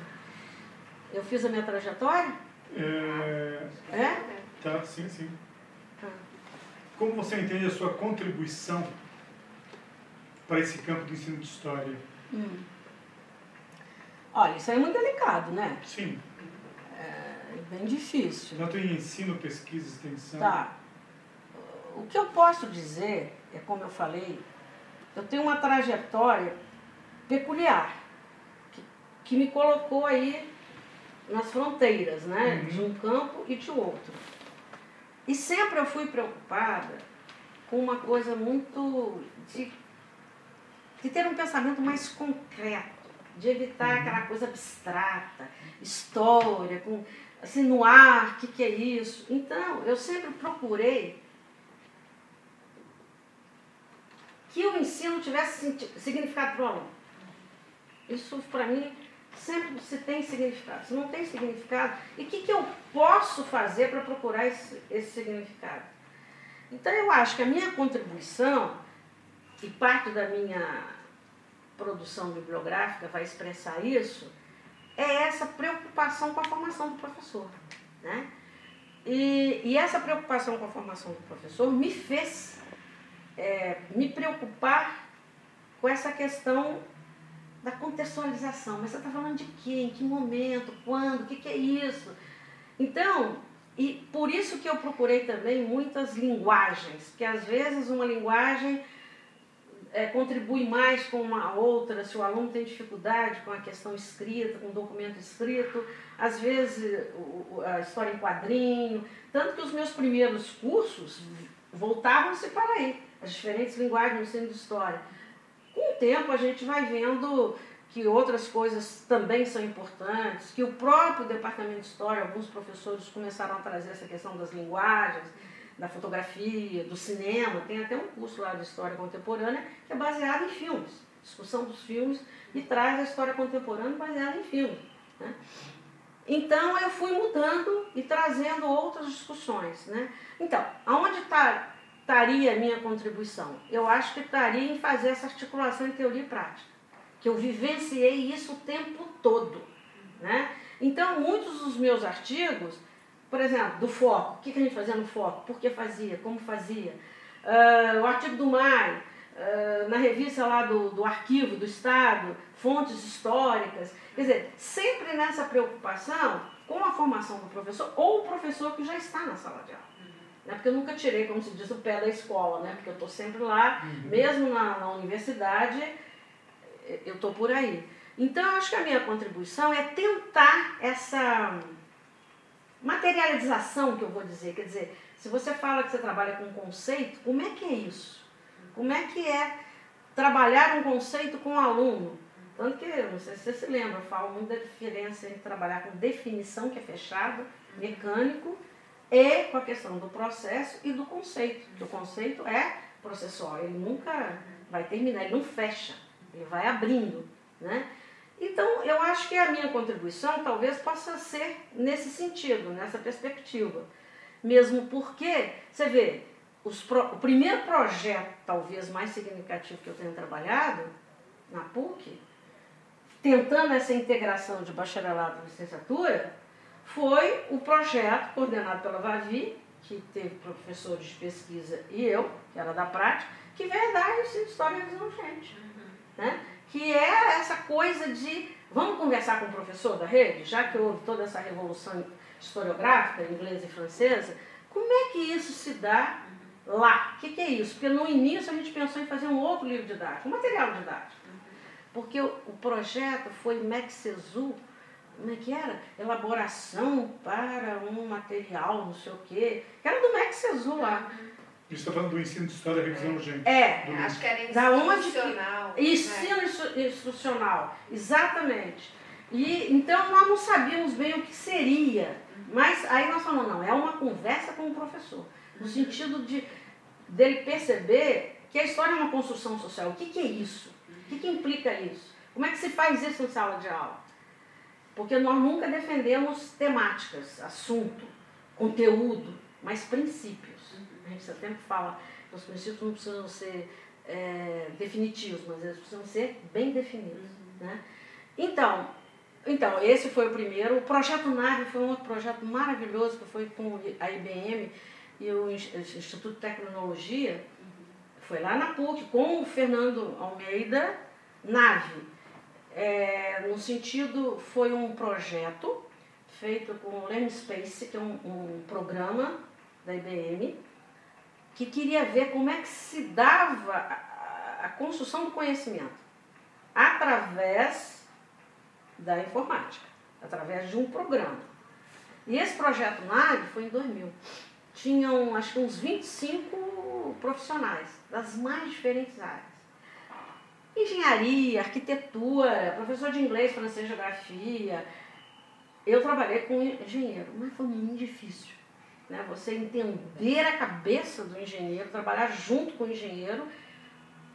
S2: Eu fiz a minha trajetória?
S1: Tá, sim. Como você entende a sua contribuição para esse campo do ensino de história?
S2: Olha, isso aí é muito delicado, né?
S1: Sim.
S2: É bem difícil.
S1: Tanto em ensino, pesquisa, extensão.
S2: Tá. O que eu posso dizer, é como eu falei, eu tenho uma trajetória peculiar, que me colocou aí nas fronteiras, né? De um campo e de outro. E sempre eu fui preocupada com uma coisa muito de de ter um pensamento mais concreto, de evitar aquela coisa abstrata, história, com, assim, no ar, o que é isso. Então, eu sempre procurei que o ensino tivesse significado para o aluno. Isso, para mim, sempre se tem significado. Se não tem significado, e o que eu posso fazer para procurar esse significado? Então, eu acho que a minha contribuição, e parte da minha produção bibliográfica vai expressar isso, é essa preocupação com a formação do professor, né? E essa preocupação com a formação do professor me fez me preocupar com essa questão da contextualização. Mas você está falando de quê? Em que momento? Quando? O que é isso? Então, e por isso que eu procurei também muitas linguagens, que às vezes uma linguagem contribui mais com uma outra, se o aluno tem dificuldade com a questão escrita, com o documento escrito, às vezes a história em quadrinho, tanto que os meus primeiros cursos voltavam-se para aí, as diferentes linguagens no ensino de história. Com o tempo a gente vai vendo que outras coisas também são importantes, que o próprio departamento de história, alguns professores começaram a trazer essa questão das linguagens, da fotografia, do cinema. Tem até um curso lá de história contemporânea que é baseado em filmes, discussão dos filmes, e traz a história contemporânea baseada em filmes, né? Então eu fui mudando e trazendo outras discussões, né? Então, aonde estaria a minha contribuição? Eu acho que estaria em fazer essa articulação em teoria e prática, que eu vivenciei isso o tempo todo, né? Então, muitos dos meus artigos, por exemplo, do foco, o que a gente fazia no foco, por que fazia, como fazia, o artigo do Mário, na revista lá do Arquivo do Estado, fontes históricas, quer dizer, sempre nessa preocupação com a formação do professor ou o professor que já está na sala de aula. Né? Porque eu nunca tirei, como se diz, o pé da escola, né? Porque eu estou sempre lá, mesmo na universidade, eu estou por aí. Então, eu acho que a minha contribuição é tentar essa materialização, que eu vou dizer. Quer dizer, se você fala que você trabalha com conceito, como é que é isso? Como é que é trabalhar um conceito com o aluno? Tanto que, não sei se você se lembra, eu falo muito da diferença entre trabalhar com definição, que é fechado, mecânico, e com a questão do processo e do conceito. Porque o conceito é processual, ele nunca vai terminar, ele não fecha, ele vai abrindo, né? Então, eu acho que a minha contribuição talvez possa ser nesse sentido, nessa perspectiva. Mesmo porque, você vê, o primeiro projeto, talvez mais significativo que eu tenho trabalhado, na PUC, tentando essa integração de bacharelado e licenciatura, foi o projeto coordenado pela Vavi, que teve professores de pesquisa e eu, que era da prática, que veio dar esse História e Revisão Urgente, né? Que é essa coisa de, vamos conversar com o professor da rede, já que houve toda essa revolução historiográfica, inglesa e francesa, como é que isso se dá lá? O que é isso? Porque no início a gente pensou em fazer um outro livro didático, um material didático. Porque o projeto foi MEC-CESU, como é que era? Elaboração para um material, não sei o quê, que era do MEC-CESU lá.
S1: Você está falando do ensino de história e revisão urgente.
S3: Acho que era institucional.
S2: Ensino institucional, exatamente. E, então nós não sabíamos bem o que seria, mas aí nós falamos, não, é uma conversa com o professor, no sentido dele perceber que a história é uma construção social. O que é isso? O que implica isso? Como é que se faz isso em sala de aula? Porque nós nunca defendemos temáticas, assunto, conteúdo, mas princípios. A gente sempre fala que os princípios não precisam ser definitivos, mas eles precisam ser bem definidos, né? Então, esse foi o primeiro. O Projeto Nave foi um outro projeto maravilhoso, que foi com a IBM e o Instituto de Tecnologia. Foi lá na PUC, com o Fernando Almeida, Nave. No sentido, foi um projeto feito com o Learning Space, que é um programa da IBM, que queria ver como é que se dava a construção do conhecimento através da informática, através de um programa. E esse projeto NAVE foi em 2000. Tinham, acho que uns 25 profissionais das mais diferentes áreas. engenharia, arquitetura, professor de inglês, francês, geografia. Eu trabalhei com engenheiro, mas foi muito difícil, né? Você entender a cabeça do engenheiro, trabalhar junto com o engenheiro,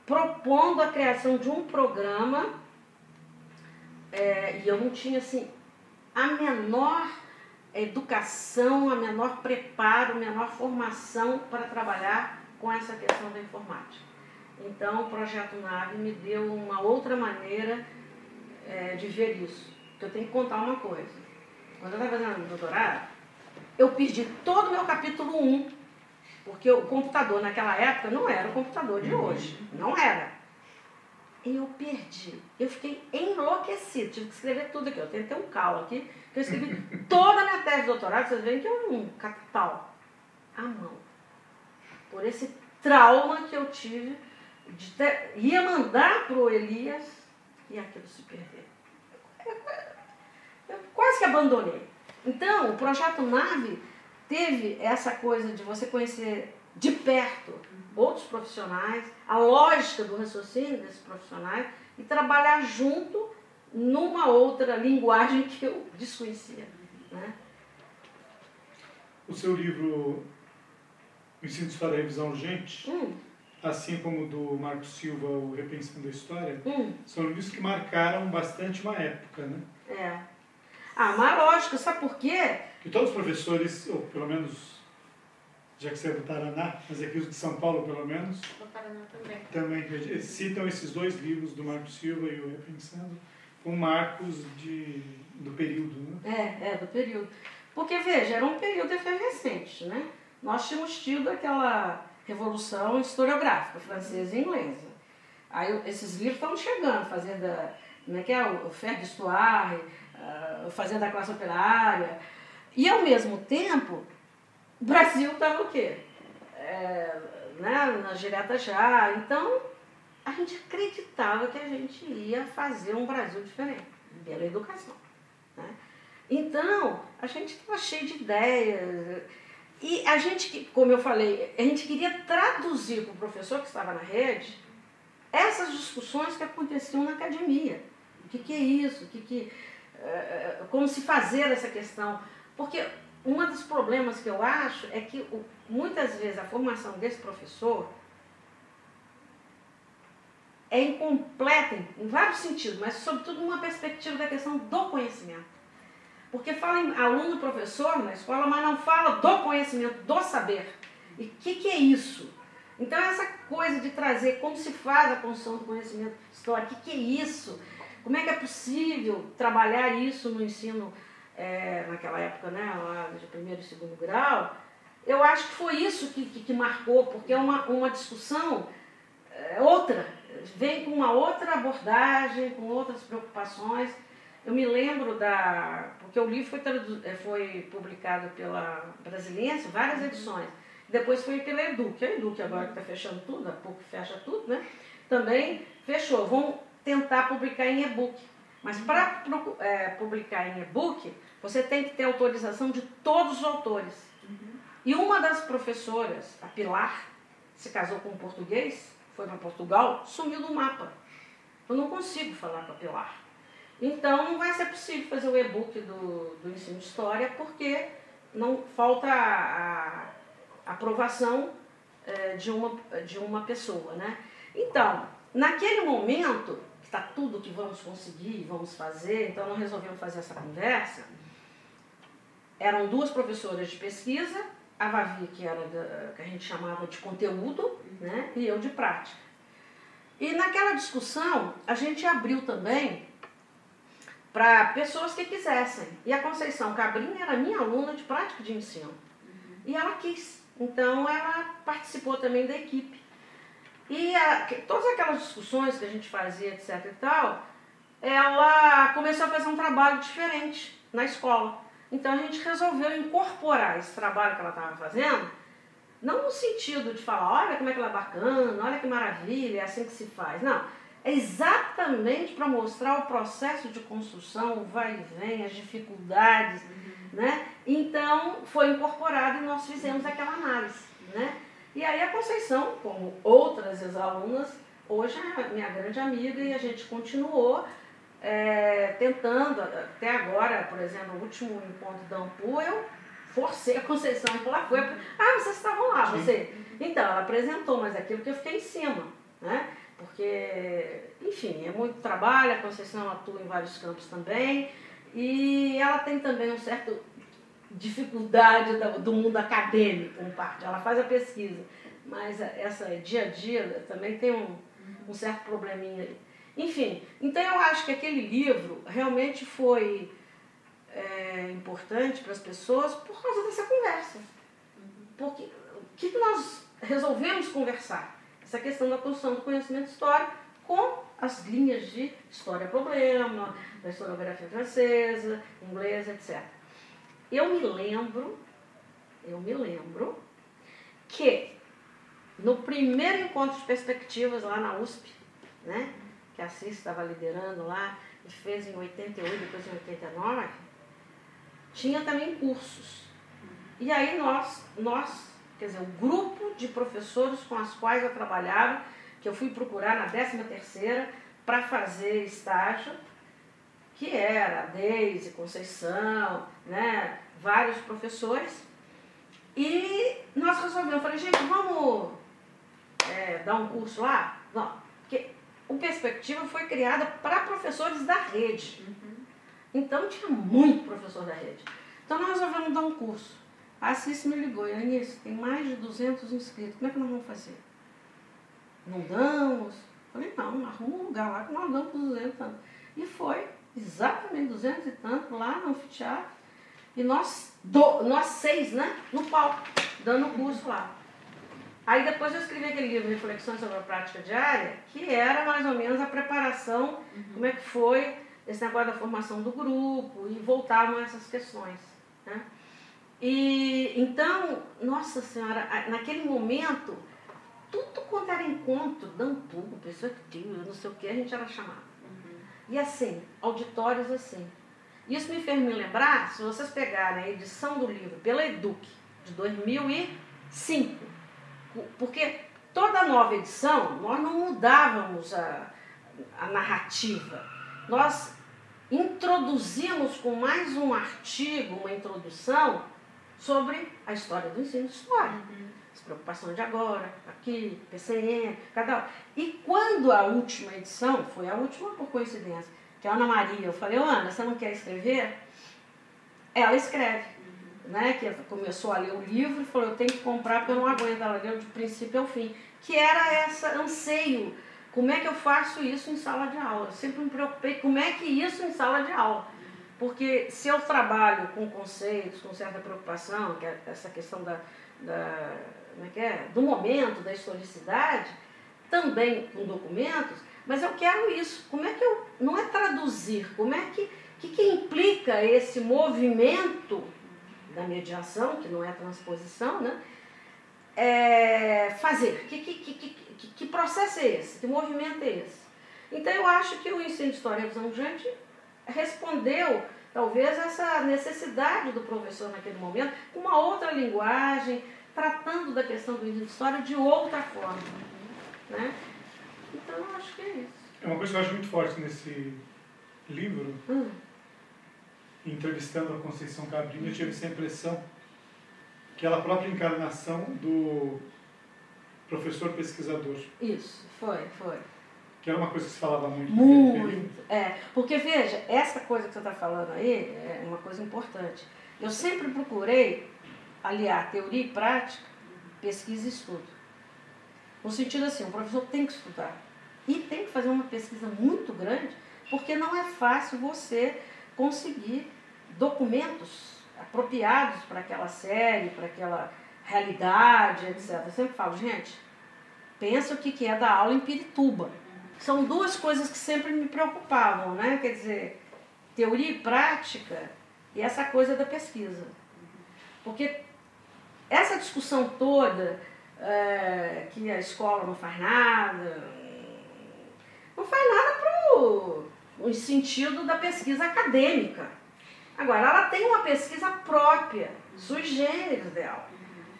S2: propondo a criação de um programa, e eu não tinha assim, a menor educação, a menor preparo, a menor formação para trabalhar com essa questão da informática. Então o Projeto Nave me deu uma outra maneira de ver isso. Eu tenho que contar uma coisa. Quando eu estava fazendo doutorado, eu perdi todo o meu capítulo 1, porque o computador naquela época não era o computador de hoje. Não era. E eu perdi. Eu fiquei enlouquecida. Tive que escrever tudo aqui. Eu tenho até um calo aqui, que eu escrevi toda a minha tese de doutorado. Vocês veem que é um capital à mão. Por esse trauma que eu tive, ia mandar para o Elias e aquilo se perdeu. Eu quase que abandonei. Então, o Projeto Nave teve essa coisa de você conhecer de perto outros profissionais, a lógica do raciocínio desses profissionais e trabalhar junto numa outra linguagem que eu desconhecia, né?
S1: O seu livro, O Ensino de História e Revisão Urgente, assim como o do Marco Silva, O Repensando a História, são livros que marcaram bastante uma época, né?
S2: Mas lógico, sabe por quê?
S1: Que todos os professores, ou pelo menos, já que você é do Paraná, mas aqui os de São Paulo, pelo menos,
S3: do Paraná
S1: também citam esses dois livros do Marco Silva e o Repensando como marcos do período, né?
S2: Do período. Porque, veja, era um período efervescente, né? Nós tínhamos tido aquela revolução historiográfica, francesa e inglesa. Aí esses livros estão chegando, fazendo, como é que é, o Fer d'Histoire, fazendo a classe operária. E, ao mesmo tempo, o Brasil estava o quê? Nas diretas já. Então, a gente acreditava que a gente ia fazer um Brasil diferente, pela educação, né? Então, a gente estava cheio de ideias. E a gente, como eu falei, a gente queria traduzir para o professor que estava na rede essas discussões que aconteciam na academia. O que é isso? Como se fazer essa questão? Porque um dos problemas que eu acho é que muitas vezes a formação desse professor é incompleta em vários sentidos, mas sobretudo numa perspectiva da questão do conhecimento. Porque fala em aluno-professor na escola, mas não fala do conhecimento, do saber. E o que é isso? Então essa coisa de trazer como se faz a construção do conhecimento histórico, o que é isso? Como é que é possível trabalhar isso no ensino, naquela época, né, lá de primeiro e segundo grau? Eu acho que foi isso que marcou, porque é uma discussão outra, vem com uma outra abordagem, com outras preocupações. Eu me lembro porque o livro foi publicado pela Brasiliense, várias edições, depois foi pela Educ. A Educ agora que está fechando tudo, há pouco fecha tudo, né? Também fechou. Vão tentar publicar em e-book. Mas para publicar em e-book, você tem que ter autorização de todos os autores. E uma das professoras, a Pilar, se casou com um português, foi para Portugal, sumiu do mapa. Eu não consigo falar com a Pilar. Então não vai ser possível fazer o e-book do ensino de história, porque não falta a aprovação de uma pessoa, né? Então, naquele momento, que está tudo que vamos conseguir, vamos fazer, então nós resolvemos fazer essa conversa. Eram duas professoras de pesquisa, a Vavi, que a gente chamava de conteúdo, né? E eu de prática. E naquela discussão, a gente abriu também para pessoas que quisessem. E a Conceição Cabrinha era minha aluna de prática de ensino. E ela quis. Então, ela participou também da equipe. E todas aquelas discussões que a gente fazia, etc. e tal, ela começou a fazer um trabalho diferente na escola. Então, a gente resolveu incorporar esse trabalho que ela estava fazendo, não no sentido de falar, olha como é que ela é bacana, olha que maravilha, é assim que se faz. Não. É exatamente para mostrar o processo de construção, o vai e vem, as dificuldades, né? Então, foi incorporado e nós fizemos aquela análise, né? E aí a Conceição, como outras ex-alunas, hoje é minha grande amiga e a gente continuou tentando, até agora, por exemplo, no último encontro da AMPU, eu forcei a Conceição a ir lá, foi, vocês estavam lá, você. Então, ela apresentou, mas aquilo que eu fiquei em cima, né? Porque, enfim, é muito trabalho, a Conceição atua em vários campos também, e ela tem também um certo dificuldade do mundo acadêmico, em parte, ela faz a pesquisa, mas essa dia a dia também tem um certo probleminha aí. Enfim, então eu acho que aquele livro realmente foi importante para as pessoas por causa dessa conversa. Porque o que nós resolvemos conversar? Essa questão da construção do conhecimento histórico com as linhas de história-problema, da historiografia francesa, inglesa, etc. Eu me lembro que no primeiro encontro de perspectivas lá na USP, né, que a Cis estava liderando lá, e fez em 88, depois em 89, tinha também cursos. E aí nós, quer dizer, o grupo de professores com as quais eu trabalhava, que eu fui procurar na 13ª para fazer estágio, que era a Deise, Conceição, né, vários professores, e nós resolvemos, eu falei, gente, vamos dar um curso lá? Não, porque o Perspectiva foi criada para professores da rede. Então tinha muito professor da rede. Então nós resolvemos dar um curso. A Cis me ligou, e Anice, tem mais de 200 inscritos, como é que nós vamos fazer? Não damos? Falei, não, arruma um lugar lá que nós damos 200 e tanto. E foi exatamente 200 e tanto lá no anfiteatro. E nós 6, né, no palco, dando o curso lá. Aí depois eu escrevi aquele livro, Reflexões sobre a Prática Diária, que era mais ou menos a preparação, como é que foi esse negócio da formação do grupo, e voltavam a essas questões, né? E então, nossa senhora, naquele momento, tudo quanto era encontro, Dantugo, perspectiva, não sei o que, a gente era chamado. E assim, auditórios assim. Isso me fez me lembrar, se vocês pegarem a edição do livro pela Educ, de 2005, porque toda nova edição, nós não mudávamos a narrativa. Nós introduzimos com mais um artigo, uma introdução, sobre a história do ensino de história. As preocupações de agora, aqui, PCN, cada um. E quando a última edição, foi a última por coincidência, que a Ana Maria, eu falei, Ana, você não quer escrever? Ela escreve. Né, que começou a ler o livro e falou, eu tenho que comprar porque eu não aguento, ela leu de princípio ao fim, que era esse anseio, como é que eu faço isso em sala de aula? Eu sempre me preocupei, como é que isso em sala de aula? Porque se eu trabalho com conceitos, com certa preocupação, que é essa questão como é que é? Do momento, da historicidade, também com documentos, mas eu quero isso, como é que eu, não é traduzir, como é que implica esse movimento da mediação, que não é transposição, né? Fazer. Que processo é esse? Que movimento é esse? Então, eu acho que o ensino de história visão-jante respondeu, talvez, essa necessidade do professor naquele momento, com uma outra linguagem, tratando da questão do ensino de história de outra forma. Né? Então, eu acho que é isso.
S1: É uma coisa que eu acho muito forte nesse livro. Entrevistando a Conceição Cabrini, eu tive essa impressão que ela é a própria encarnação do professor pesquisador.
S2: Isso, foi.
S1: Que era uma coisa que se falava muito.
S2: Muito, porque veja, essa coisa que você está falando aí é uma coisa importante. Eu sempre procurei aliar teoria e prática, pesquisa e estudo. No sentido assim, o professor tem que estudar e tem que fazer uma pesquisa muito grande, porque não é fácil você conseguir documentos apropriados para aquela série, para aquela realidade, etc. Eu sempre falo, gente, pensa o que é dar aula em Pirituba. São duas coisas que sempre me preocupavam, né? Quer dizer, teoria e prática e essa coisa da pesquisa. Porque essa discussão toda, que a escola não faz nada no sentido da pesquisa acadêmica. Agora, ela tem uma pesquisa própria, sui generis dela.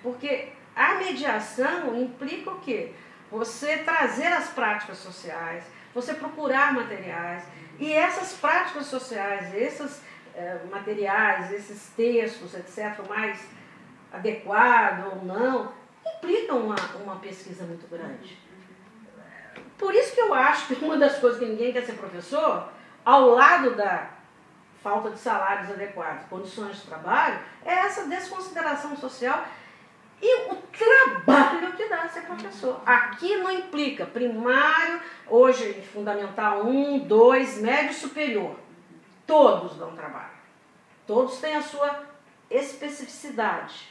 S2: Porque a mediação implica o quê? você trazer as práticas sociais, você procurar materiais, e essas práticas sociais, esses materiais, esses textos, etc., mais adequado ou não, implicam uma pesquisa muito grande. Por isso que eu acho que uma das coisas que ninguém quer ser professor, ao lado da falta de salários adequados, condições de trabalho, é essa desconsideração social e o trabalho que dá ser professor. Aqui não implica primário, hoje fundamental 1, 2, médio e superior. Todos dão trabalho. Todos têm a sua especificidade.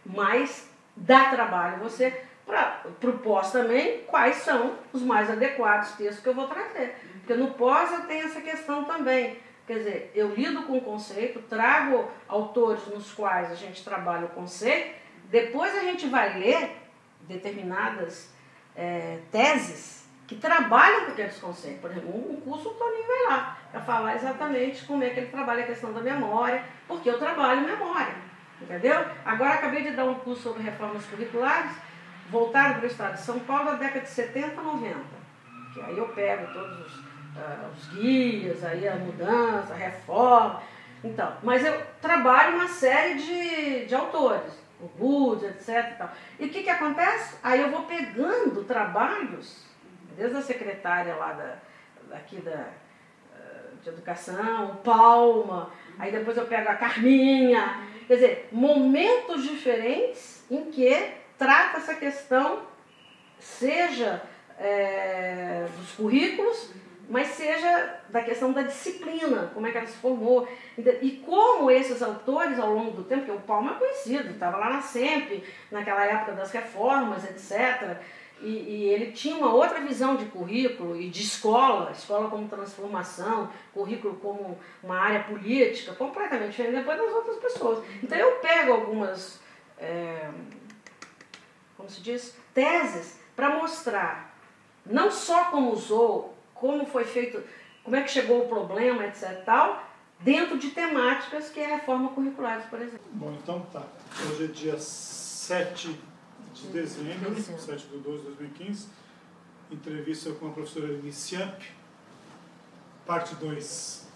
S2: Mas dá trabalho você propôs também quais são os mais adequados textos que eu vou trazer. Porque no pós eu tenho essa questão também. Quer dizer, eu lido com o conceito, trago autores nos quais a gente trabalha o conceito, depois a gente vai ler determinadas teses que trabalham com aqueles conceitos. Por exemplo, um curso o Toninho vai lá para falar exatamente como é que ele trabalha a questão da memória, porque eu trabalho memória, entendeu? Agora acabei de dar um curso sobre reformas curriculares, voltado para o estado de São Paulo da década de 70 a 90. Que aí eu pego todos os guias, aí a mudança, a reforma. Então, mas eu trabalho uma série de autores, o Bud, etc. E, tal. E o que acontece? Aí eu vou pegando trabalhos, desde a secretária lá de educação, o Palma, aí depois eu pego a Carminha, quer dizer, momentos diferentes em que trata essa questão, seja dos currículos, mas seja da questão da disciplina, como é que ela se formou. E como esses autores, ao longo do tempo, porque o Palma é conhecido, estava lá na SEMP, naquela época das reformas, etc., e ele tinha uma outra visão de currículo e de escola como transformação, currículo como uma área política, completamente diferente depois das outras pessoas. Então eu pego algumas, como se diz, teses para mostrar não só como usou, como foi feito, como é que chegou o problema, etc. tal, dentro de temáticas que é a reforma curricular, por exemplo.
S1: Bom, então tá. Hoje é dia 7 de dezembro, 7/2/2015, entrevista com a professora Iniciamp, parte 2.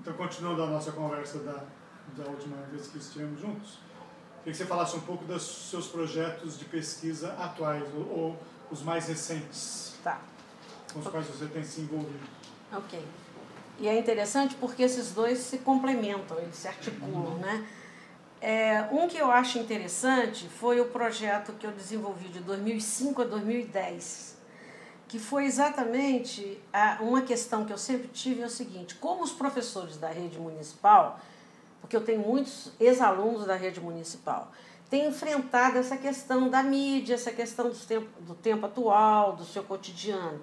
S1: Então, continuando a nossa conversa da última vez que estivemos juntos, queria que você falasse um pouco dos seus projetos de pesquisa atuais, ou os mais recentes,
S2: tá,
S1: com os quais você tem se envolvido.
S2: Ok. E é interessante porque esses dois se complementam, eles se articulam, né? Um que eu acho interessante foi o projeto que eu desenvolvi de 2005 a 2010, que foi exatamente uma questão que eu sempre tive, é o seguinte: como os professores da rede municipal, porque eu tenho muitos ex-alunos da rede municipal, têm enfrentado essa questão da mídia, essa questão do tempo atual, do seu cotidiano.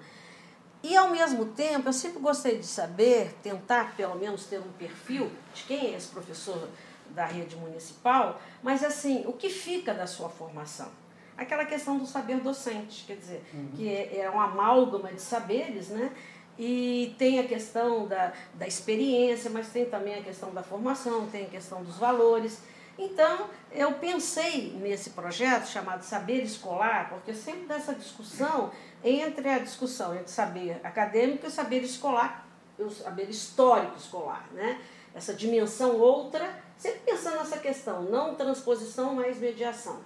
S2: E, ao mesmo tempo, eu sempre gostei de saber, tentar pelo menos ter um perfil de quem é esse professor da rede municipal, mas assim, o que fica da sua formação? Aquela questão do saber docente, quer dizer, que é uma amálgama de saberes, né? E tem a questão da experiência, mas tem também a questão da formação, tem a questão dos valores. Então, eu pensei nesse projeto chamado Saber Escolar, porque sempre dessa discussão entre saber acadêmico e saber escolar, o saber histórico escolar, né? Essa dimensão outra, sempre pensando nessa questão, não transposição, mas mediação.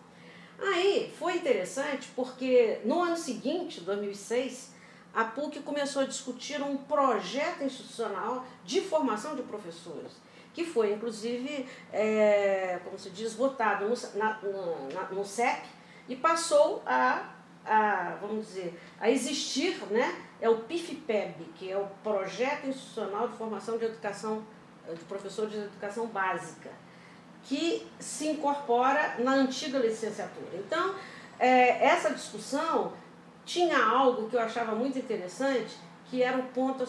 S2: Aí, foi interessante porque no ano seguinte, 2006, a PUC começou a discutir um projeto institucional de formação de professores, que foi, inclusive, como se diz, votado no CEP e passou vamos dizer, a existir, né? É o PIFPEB, que é o Projeto Institucional de Formação de Professores de Educação Básica, que se incorpora na antiga licenciatura. Então, essa discussão tinha algo que eu achava muito interessante, que era o ponto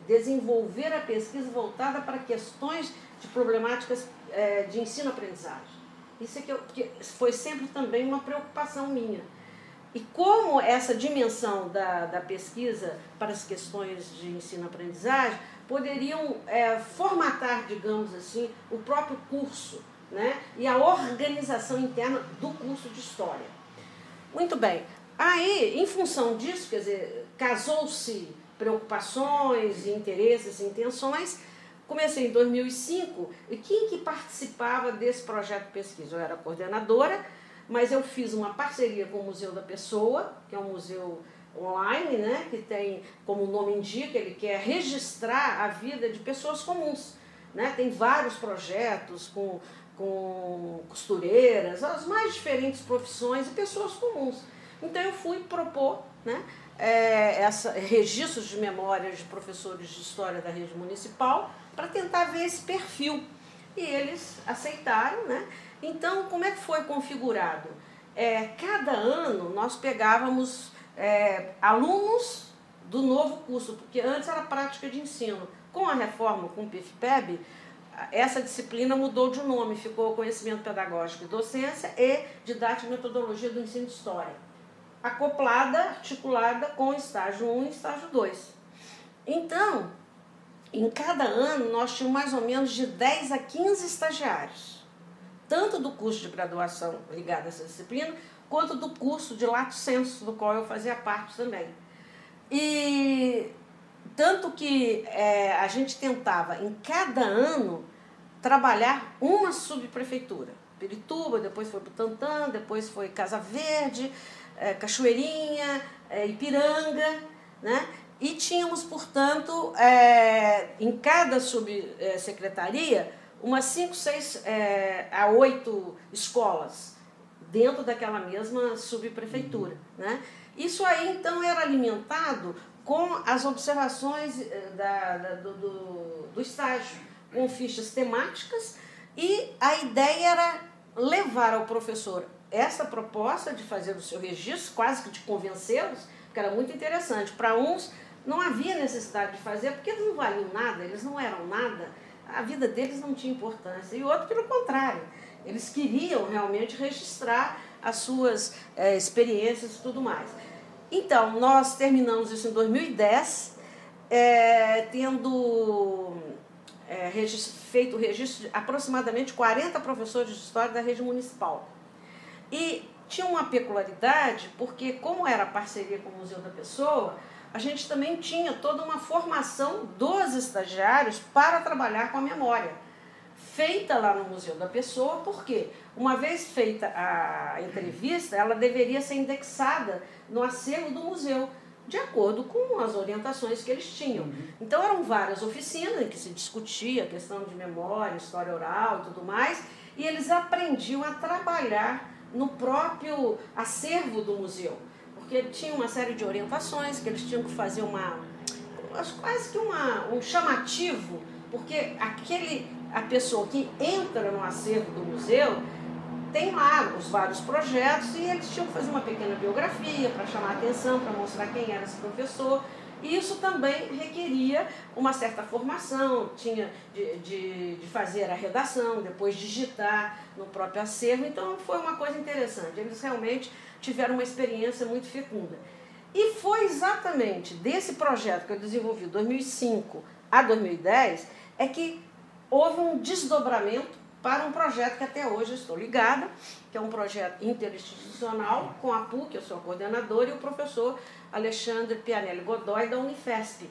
S2: desenvolver a pesquisa voltada para questões de problemáticas de ensino-aprendizagem. Isso que foi sempre também uma preocupação minha. E como essa dimensão da pesquisa para as questões de ensino-aprendizagem poderiam formatar, digamos assim, o próprio curso, né? E a organização interna do curso de História. Muito bem. Aí, em função disso, quer dizer, casou-se preocupações, interesses, intenções. Comecei em 2005, e quem que participava desse projeto de pesquisa? Eu era coordenadora, mas eu fiz uma parceria com o Museu da Pessoa, que é um museu online, né, que tem, como o nome indica, ele quer registrar a vida de pessoas comuns. Né? Tem vários projetos com costureiras, as mais diferentes profissões e pessoas comuns. Então eu fui propor, né, registros de memórias de professores de história da rede municipal para tentar ver esse perfil. E eles aceitaram, né? Então, como é que foi configurado? Cada ano nós pegávamos alunos do novo curso, porque antes era prática de ensino. Com a reforma, com o PIF/PEB, essa disciplina mudou de nome, ficou Conhecimento Pedagógico e Docência e Didática e Metodologia do Ensino de História, acoplada, articulada com estágio 1 e estágio 2. Então, em cada ano, nós tínhamos mais ou menos de 10 a 15 estagiários, tanto do curso de graduação ligado a essa disciplina, quanto do curso de Lato Sensu, do qual eu fazia parte também. E tanto que a gente tentava, em cada ano, trabalhar uma subprefeitura. Pirituba, depois foi Butantã, depois foi Casa Verde, Cachoeirinha, Ipiranga, né? E tínhamos, portanto, em cada subsecretaria, umas 5, 6 a 8 escolas dentro daquela mesma subprefeitura. Né? Isso aí, então, era alimentado com as observações do estágio, com fichas temáticas, e a ideia era levar ao professor essa proposta de fazer o seu registro, quase que de convencê-los, porque era muito interessante. Para uns não havia necessidade de fazer, porque eles não valiam nada, eles não eram nada, a vida deles não tinha importância. E outro, pelo contrário, eles queriam realmente registrar as suas experiências e tudo mais. Então, nós terminamos isso em 2010, tendo feito o registro de aproximadamente 40 professores de história da rede municipal. E tinha uma peculiaridade, porque como era parceria com o Museu da Pessoa, a gente também tinha toda uma formação dos estagiários para trabalhar com a memória, feita lá no Museu da Pessoa, porque uma vez feita a entrevista, ela deveria ser indexada no acervo do museu, de acordo com as orientações que eles tinham. Então eram várias oficinas em que se discutia a questão de memória, história oral e tudo mais, e eles aprendiam a trabalhar no próprio acervo do museu, porque tinha uma série de orientações que eles tinham que fazer quase que um chamativo, porque a pessoa que entra no acervo do museu tem lá os vários projetos e eles tinham que fazer uma pequena biografia para chamar a atenção, para mostrar quem era esse professor. E isso também requeria uma certa formação, tinha de fazer a redação, depois digitar no próprio acervo. Então foi uma coisa interessante, eles realmente tiveram uma experiência muito fecunda. E foi exatamente desse projeto que eu desenvolvi de 2005 a 2010 que houve um desdobramento para um projeto que até hoje eu estou ligada, que é um projeto interinstitucional com a PUC, eu sou a coordenadora, e o professor Alexandre Pianelli Godoy, da Unifesp.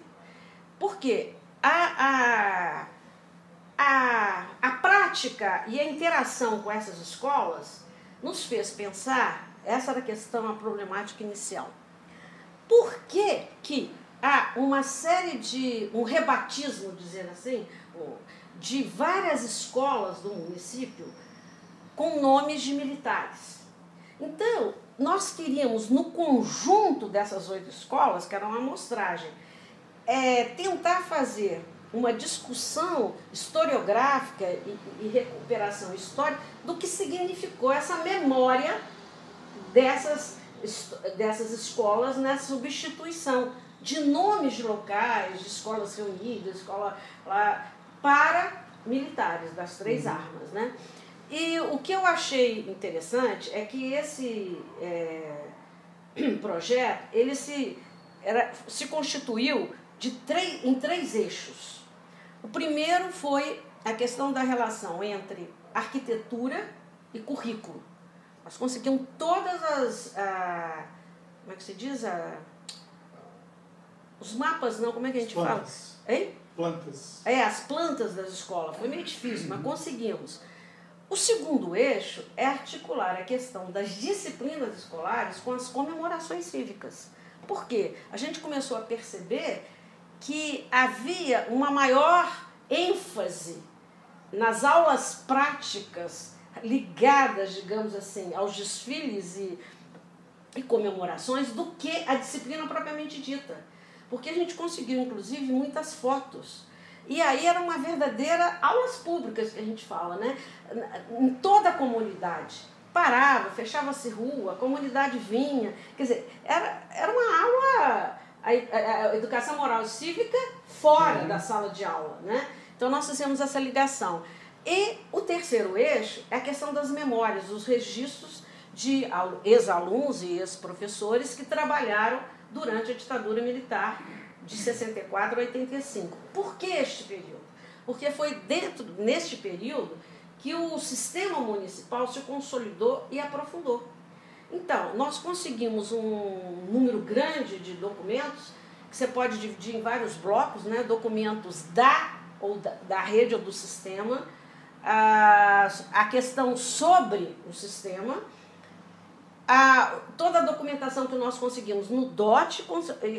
S2: Porque a prática e a interação com essas escolas nos fez pensar, essa era a questão, a problemática inicial. Por que há uma série um rebatismo, dizendo assim, de várias escolas do município com nomes de militares? Então, nós queríamos, no conjunto dessas 8 escolas, que era uma amostragem, tentar fazer uma discussão historiográfica e recuperação histórica do que significou essa memória dessas escolas nessa substituição de nomes de locais, de escolas reunidas, escola lá, para militares das 3 armas, né? E o que eu achei interessante é que esse projeto ele se constituiu em 3 eixos. O primeiro foi a questão da relação entre arquitetura e currículo. Nós conseguimos todas as... como é que se diz? Os mapas, não, como é que a gente fala? Hein?
S1: Plantas.
S2: As plantas das escolas. Foi meio difícil, mas conseguimos. O segundo eixo é articular a questão das disciplinas escolares com as comemorações cívicas. Por quê? A gente começou a perceber que havia uma maior ênfase nas aulas práticas ligadas, digamos assim, aos desfiles e comemorações do que a disciplina propriamente dita. Porque a gente conseguiu, inclusive, muitas fotos. E aí era uma verdadeira aulas públicas que a gente fala, né? Em toda a comunidade. Parava, fechava-se rua, a comunidade vinha. Quer dizer, era uma aula, a educação moral e cívica fora da sala de aula, né? Então nós fizemos essa ligação. E o terceiro eixo é a questão das memórias, os registros de ex-alunos e ex-professores que trabalharam durante a ditadura militar de 64 a 85. Por que este período? Porque foi neste período que o sistema municipal se consolidou e aprofundou. Então, nós conseguimos um número grande de documentos, que você pode dividir em vários blocos, né? Documentos da rede ou do sistema, a questão sobre o sistema, toda a documentação que nós conseguimos no DOT,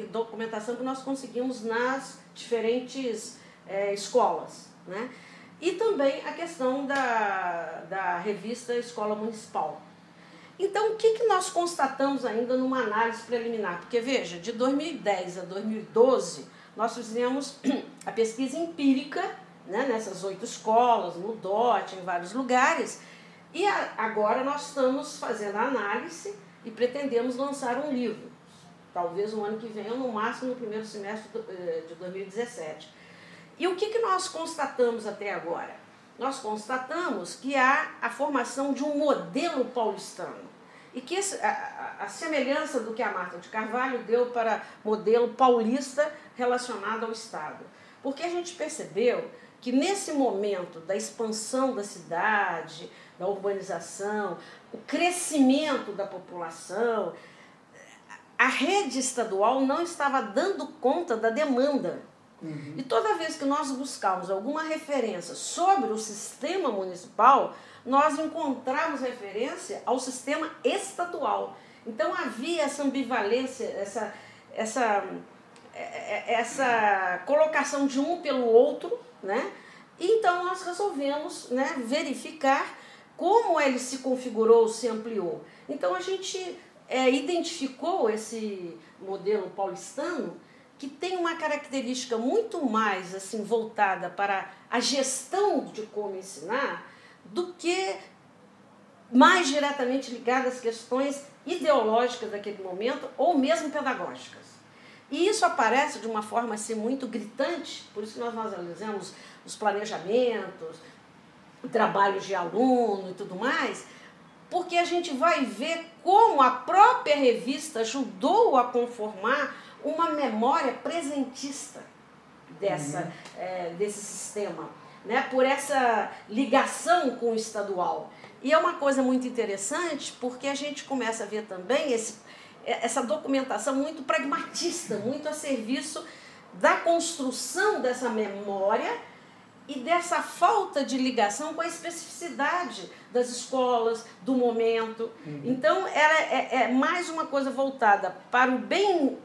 S2: documentação que nós conseguimos nas diferentes escolas, né? E também a questão da revista Escola Municipal. Então, o que nós constatamos ainda numa análise preliminar? Porque, veja, de 2010 a 2012, nós fizemos a pesquisa empírica, né, nessas 8 escolas, no DOT, em vários lugares, e agora nós estamos fazendo a análise e pretendemos lançar um livro, talvez no ano que vem ou no máximo no primeiro semestre de 2017. E o que nós constatamos até agora? Nós constatamos que há a formação de um modelo paulistano e que a semelhança do que a Marta de Carvalho deu para modelo paulista relacionado ao Estado. Porque a gente percebeu que nesse momento da expansão da cidade, da urbanização, o crescimento da população, a rede estadual não estava dando conta da demanda. E toda vez que nós buscamos alguma referência sobre o sistema municipal, nós encontramos referência ao sistema estadual. Então havia essa ambivalência, essa colocação de um pelo outro, né? E então nós resolvemos, né, verificar como ele se configurou, se ampliou. Então a gente identificou esse modelo paulistano que tem uma característica muito mais assim, voltada para a gestão de como ensinar do que mais diretamente ligada às questões ideológicas daquele momento ou mesmo pedagógicas. E isso aparece de uma forma assim, muito gritante, por isso que nós analisamos os planejamentos, trabalhos de aluno e tudo mais, porque a gente vai ver como a própria revista ajudou a conformar uma memória presentista desse sistema, né? Por essa ligação com o estadual. E é uma coisa muito interessante porque a gente começa a ver também essa documentação muito pragmatista, muito a serviço da construção dessa memória e dessa falta de ligação com a especificidade das escolas, do momento. Então, é mais uma coisa voltada para o bem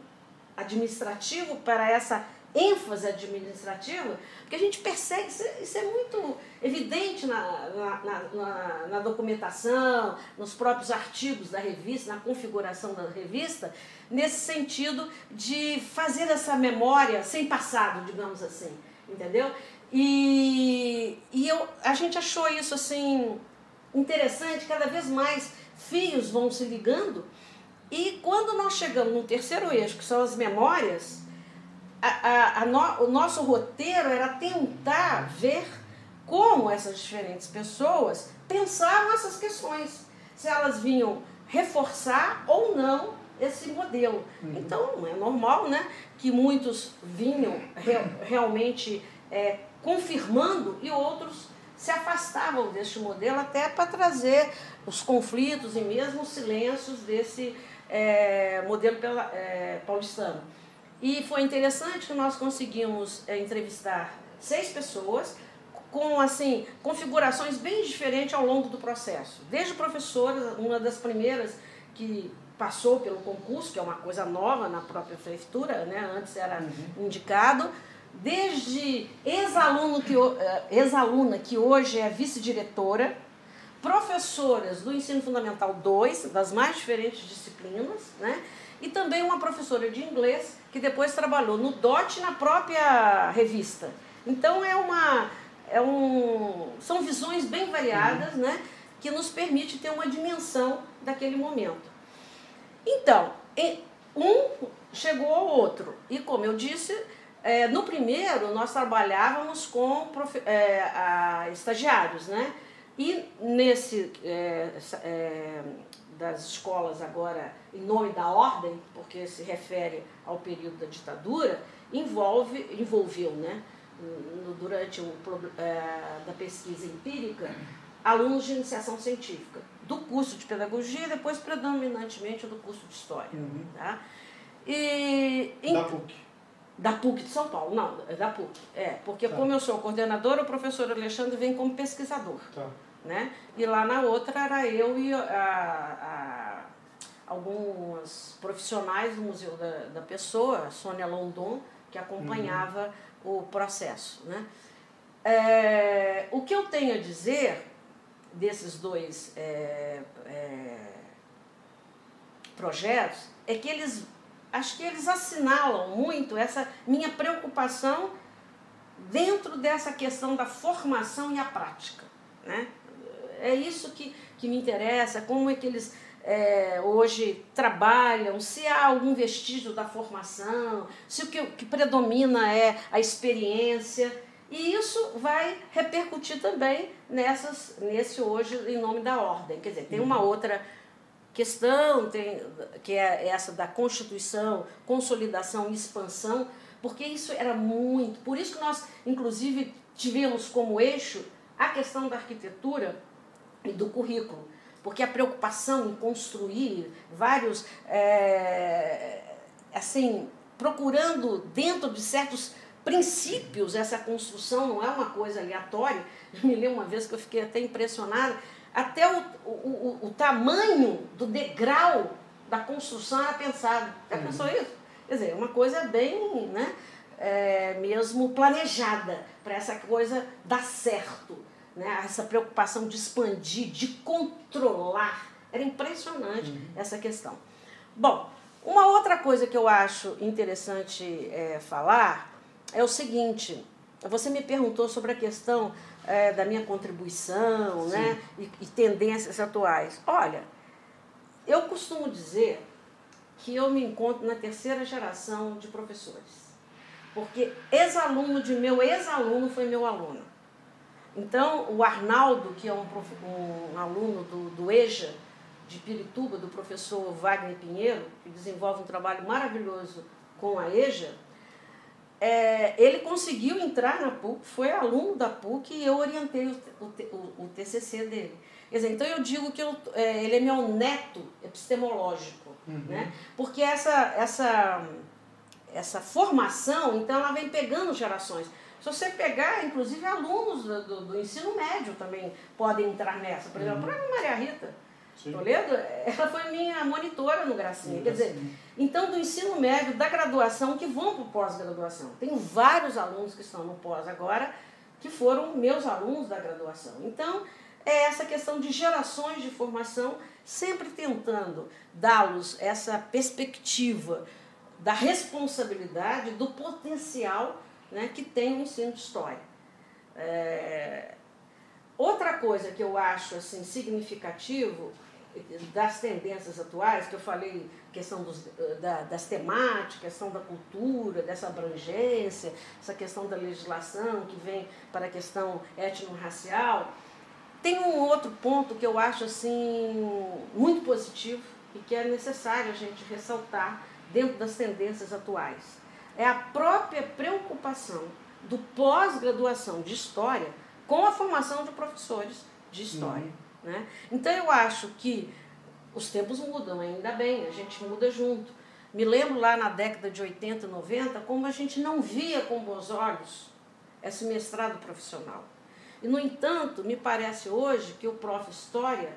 S2: administrativo, para essa ênfase administrativa, porque a gente percebe, isso é muito evidente na documentação, nos próprios artigos da revista, na configuração da revista, nesse sentido de fazer essa memória sem passado, digamos assim, entendeu? E a gente achou isso assim interessante, cada vez mais fios vão se ligando, e quando nós chegamos no terceiro eixo, que são as memórias, o nosso roteiro era tentar ver como essas diferentes pessoas pensavam essas questões, se elas vinham reforçar ou não esse modelo. Então, é normal, né, que muitos vinham realmente confirmando e outros se afastavam deste modelo até para trazer os conflitos e mesmo os silêncios desse modelo paulistano. E foi interessante que nós conseguimos entrevistar 6 pessoas com assim, configurações bem diferentes ao longo do processo. Desde professora, uma das primeiras que passou pelo concurso, que é uma coisa nova na própria prefeitura, né? Antes era indicado, desde ex-aluna que hoje é vice-diretora, professoras do Ensino Fundamental 2, das mais diferentes disciplinas, né? E também uma professora de inglês que depois trabalhou no DOT na própria revista. Então são visões bem variadas, né? Que nos permite ter uma dimensão daquele momento. Então, um chegou ao outro. E como eu disse, no primeiro nós trabalhávamos com estagiários, né? E nesse das escolas agora, em nome da ordem, porque se refere ao período da ditadura, envolveu, né? Durante da pesquisa empírica, alunos de iniciação científica, do curso de pedagogia e depois predominantemente do curso de história. Tá?
S1: Da PUC.
S2: Da PUC de São Paulo, não, da PUC. Porque como eu sou coordenadora, o professor Alexandre vem como pesquisador. Tá. Né? E lá na outra era eu e alguns profissionais do Museu da Pessoa, a Sônia London, que acompanhava o processo. Né? O que eu tenho a dizer desses 2 projetos é que acho que eles assinalam muito essa minha preocupação dentro dessa questão da formação e a prática. Né? É isso que me interessa, como é que eles hoje trabalham, se há algum vestígio da formação, se o que predomina é a experiência. E isso vai repercutir também nesse hoje em nome da ordem. Quer dizer, tem uma outra questão, que é essa da constituição, consolidação e expansão, porque isso era muito... Por isso que nós, inclusive, tivemos como eixo a questão da arquitetura e do currículo, porque a preocupação em construir vários, procurando dentro de certos princípios, essa construção não é uma coisa aleatória. Eu me lembro uma vez que eu fiquei até impressionada, até o tamanho do degrau da construção era pensado. Já pensou isso? Quer dizer, uma coisa bem, né, mesmo planejada para essa coisa dar certo. Né? Essa preocupação de expandir, de controlar. Era impressionante essa questão. Bom, uma outra coisa que eu acho interessante falar é o seguinte: você me perguntou sobre a questão da minha contribuição, né? E tendências atuais. Olha, eu costumo dizer que eu me encontro na 3ª geração de professores, porque ex-aluno de meu ex-aluno foi meu aluno. Então, o Arnaldo, que é um aluno do EJA, de Pirituba, do professor Wagner Pinheiro, que desenvolve um trabalho maravilhoso com a EJA, ele conseguiu entrar na PUC, foi aluno da PUC e eu orientei o TCC dele. Quer dizer, então eu digo que ele é meu neto epistemológico, né? Porque essa formação, então, ela vem pegando gerações. Se você pegar, inclusive, alunos do ensino médio também podem entrar nessa. Por exemplo, a própria Maria Rita Toledo, ela foi minha monitora no Gracinha. Quer dizer, então, do ensino médio, da graduação, que vão para o pós-graduação. Tem vários alunos que estão no pós agora, que foram meus alunos da graduação. Então, é essa questão de gerações de formação, sempre tentando dá-los essa perspectiva da responsabilidade, do potencial, né, que tem o ensino de história. Outra coisa que eu acho assim, significativo das tendências atuais, que eu falei, questão das temáticas, questão da cultura, dessa abrangência, essa questão da legislação que vem para a questão étnico-racial, tem um outro ponto que eu acho assim, muito positivo e que é necessário a gente ressaltar dentro das tendências atuais. É a própria preocupação do pós-graduação de História com a formação de professores de história. Né? Então eu acho que os tempos mudam, ainda bem, a gente muda junto. Me lembro lá na década de 80, 90, como a gente não via com bons olhos esse mestrado profissional. E, no entanto, me parece hoje que o Prof. História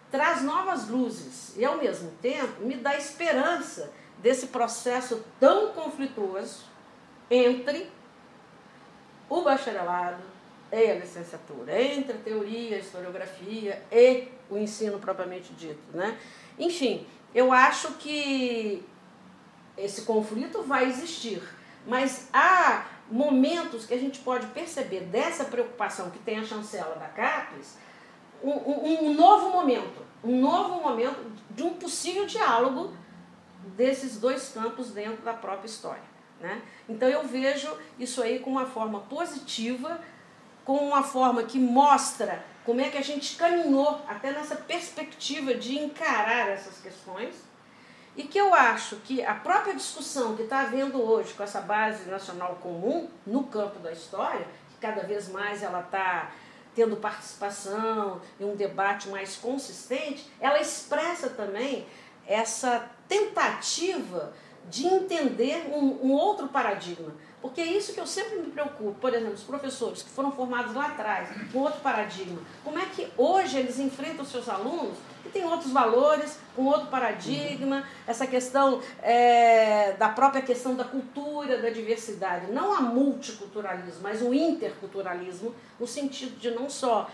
S2: traz novas luzes e, ao mesmo tempo, me dá esperança desse processo tão conflituoso entre o bacharelado e a licenciatura, entre a teoria, a historiografia e o ensino propriamente dito. Né? Enfim, eu acho que esse conflito vai existir, mas há momentos que a gente pode perceber dessa preocupação que tem a chancela da CAPES, um novo momento de um possível diálogo desses dois campos dentro da própria história. Né? Então eu vejo isso aí com uma forma positiva, com uma forma que mostra como é que a gente caminhou até nessa perspectiva de encarar essas questões, e que eu acho que a própria discussão que está havendo hoje com essa base nacional comum no campo da história, que cada vez mais ela está tendo participação e um debate mais consistente, ela expressa também essa tentativa de entender um outro paradigma. Porque é isso que eu sempre me preocupo. Por exemplo, os professores que foram formados lá atrás, com outro paradigma, como é que hoje eles enfrentam os seus alunos que têm outros valores, com outro paradigma, essa questão da própria questão da cultura, da diversidade. Não a multiculturalismo, mas o interculturalismo, no sentido de não só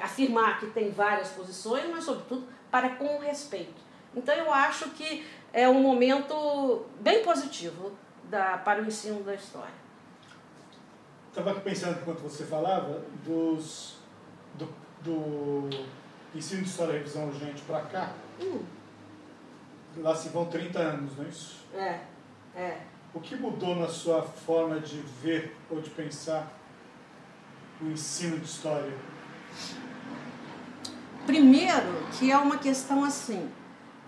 S2: afirmar que tem várias posições, mas, sobretudo, para com respeito. Então, eu acho que é um momento bem positivo para o ensino da história.
S1: Estava aqui pensando, enquanto você falava, do ensino de história e revisão urgente para cá. Lá se vão 30 anos, não é isso?
S2: É.
S1: O que mudou na sua forma de ver ou de pensar o ensino de história?
S2: Primeiro, que é uma questão assim,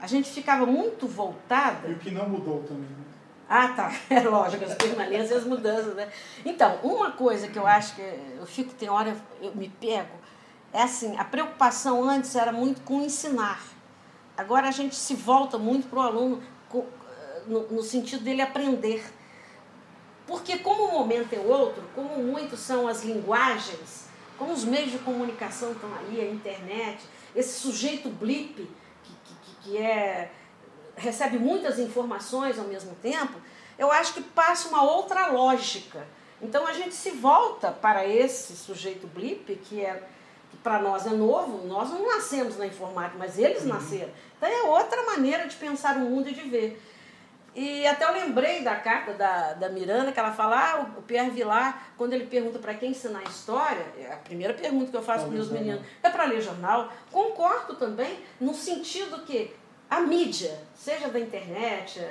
S2: a gente ficava muito voltada...
S1: E o que não mudou também, né?
S2: Ah, tá. É lógico, as permanências e as mudanças, né? Então, uma coisa que eu acho que eu fico, tem hora eu me pego, é assim, a preocupação antes era muito com ensinar. Agora a gente se volta muito para o aluno no sentido dele aprender. Porque como o momento é outro, como muito são as linguagens, como os meios de comunicação estão aí, a internet, esse sujeito blip que recebe muitas informações ao mesmo tempo, eu acho que passa uma outra lógica. Então a gente se volta para esse sujeito blip, que para nós é novo, nós não nascemos na informática, mas eles nasceram. Então é outra maneira de pensar o mundo e de ver. E até eu lembrei da carta da Miranda, que ela fala, o Pierre Vilar, quando ele pergunta para quem ensinar história, a primeira pergunta que eu faço para os meus meninos é para ler jornal. Concordo também, no sentido que a mídia, seja da internet,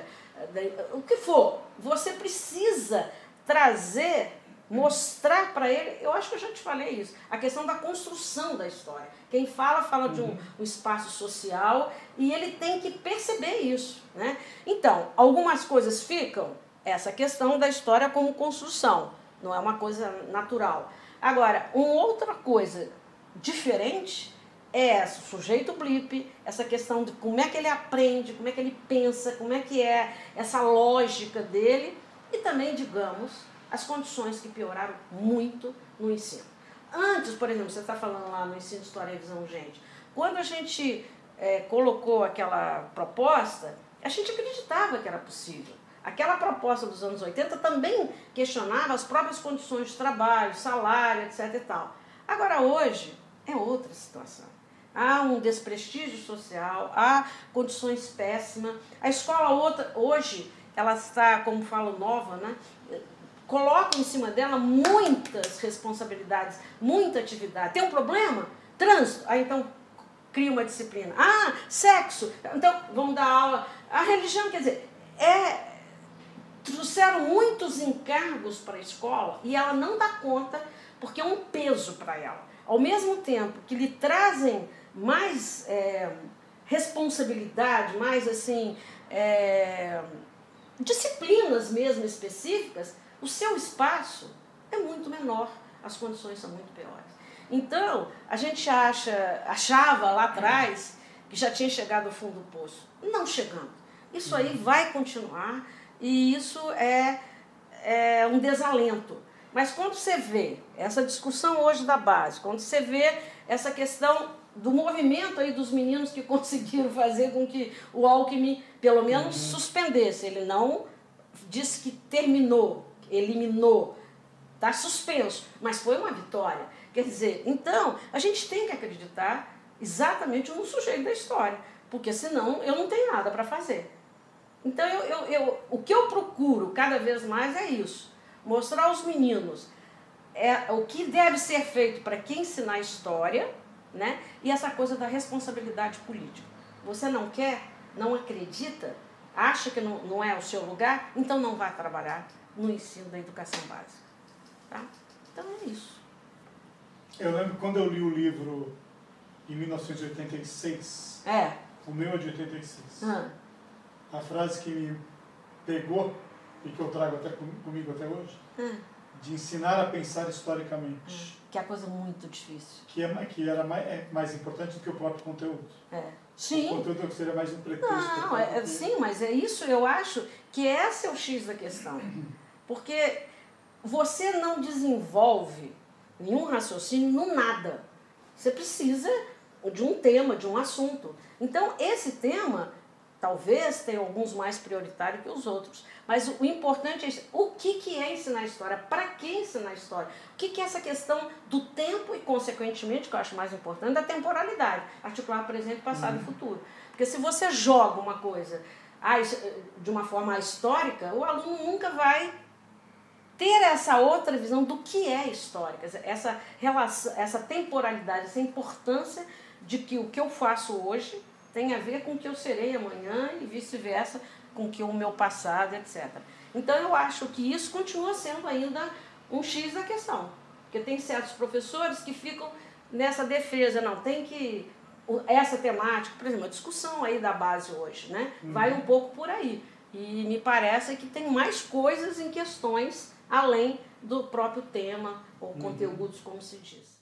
S2: o que for, você precisa trazer, mostrar para ele, eu acho que eu já te falei isso, a questão da construção da história. Quem fala de um espaço social e ele tem que perceber isso. Né? Então, algumas coisas ficam, essa questão da história como construção, não é uma coisa natural. Agora, uma outra coisa diferente é o sujeito blip, essa questão de como é que ele aprende, como é que ele pensa, como é que é essa lógica dele e também, digamos, as condições que pioraram muito no ensino. Antes, por exemplo, você está falando lá no ensino de história e revisão urgente, quando a gente colocou aquela proposta, a gente acreditava que era possível. Aquela proposta dos anos 80 também questionava as próprias condições de trabalho, salário, etc. e tal. Agora, hoje, é outra situação. Há um desprestígio social, há condições péssimas. A escola hoje, ela está, como falo, nova, né? Coloca em cima dela muitas responsabilidades, muita atividade. Tem um problema? Trânsito. Aí então cria uma disciplina. Ah, sexo. Então vão dar aula. A religião, quer dizer, trouxeram muitos encargos para a escola e ela não dá conta porque é um peso para ela. Ao mesmo tempo que lhe trazem mais responsabilidade, mais assim, disciplinas mesmo específicas, o seu espaço é muito menor. as condições são muito piores. Então, a gente achava lá atrás que já tinha chegado ao fundo do poço. Não chegando. Isso aí vai continuar e isso é um desalento. Mas quando você vê essa discussão hoje da base, quando você vê essa questão do movimento aí dos meninos que conseguiram fazer com que o Alckmin, pelo menos, suspendesse. Ele não disse que terminou, eliminou, está suspenso, mas foi uma vitória. Quer dizer, então, a gente tem que acreditar exatamente no sujeito da história, porque senão eu não tenho nada para fazer. Então, o que eu procuro cada vez mais é isso. Mostrar aos meninos o que deve ser feito para quem ensinar história, né? E essa coisa da responsabilidade política. Você não quer, não acredita, acha que não é o seu lugar, então não vá trabalhar no ensino da educação básica. Tá? Então é isso.
S1: Eu lembro quando eu li o livro em 1986, o meu é de 86, a frase que me pegou e que eu trago até comigo até hoje, de ensinar a pensar historicamente.
S2: Que é uma coisa muito difícil.
S1: Que era mais importante do que o próprio conteúdo.
S2: Sim.
S1: O conteúdo seria mais um pretexto.
S2: Não, sim, mas é isso, eu acho que esse é o X da questão. Porque você não desenvolve nenhum raciocínio no nada. Você precisa de um tema, de um assunto. Então, esse tema talvez tenha alguns mais prioritários que os outros. Mas o importante é o que é ensinar história, para que ensinar história, o que é essa questão do tempo e, consequentemente, que eu acho mais importante, da temporalidade, articular presente, passado e futuro. Porque se você joga uma coisa de uma forma histórica, o aluno nunca vai ter essa outra visão do que é histórica, essa relação, essa temporalidade, essa importância de que o que eu faço hoje tem a ver com o que eu serei amanhã e vice-versa, com que o meu passado, etc. Então eu acho que isso continua sendo ainda um X da questão. Porque tem certos professores que ficam nessa defesa, não, tem que... Essa temática, por exemplo, a discussão aí da base hoje, né? Vai um pouco por aí. E me parece que tem mais coisas em questões além do próprio tema ou conteúdos, como se diz.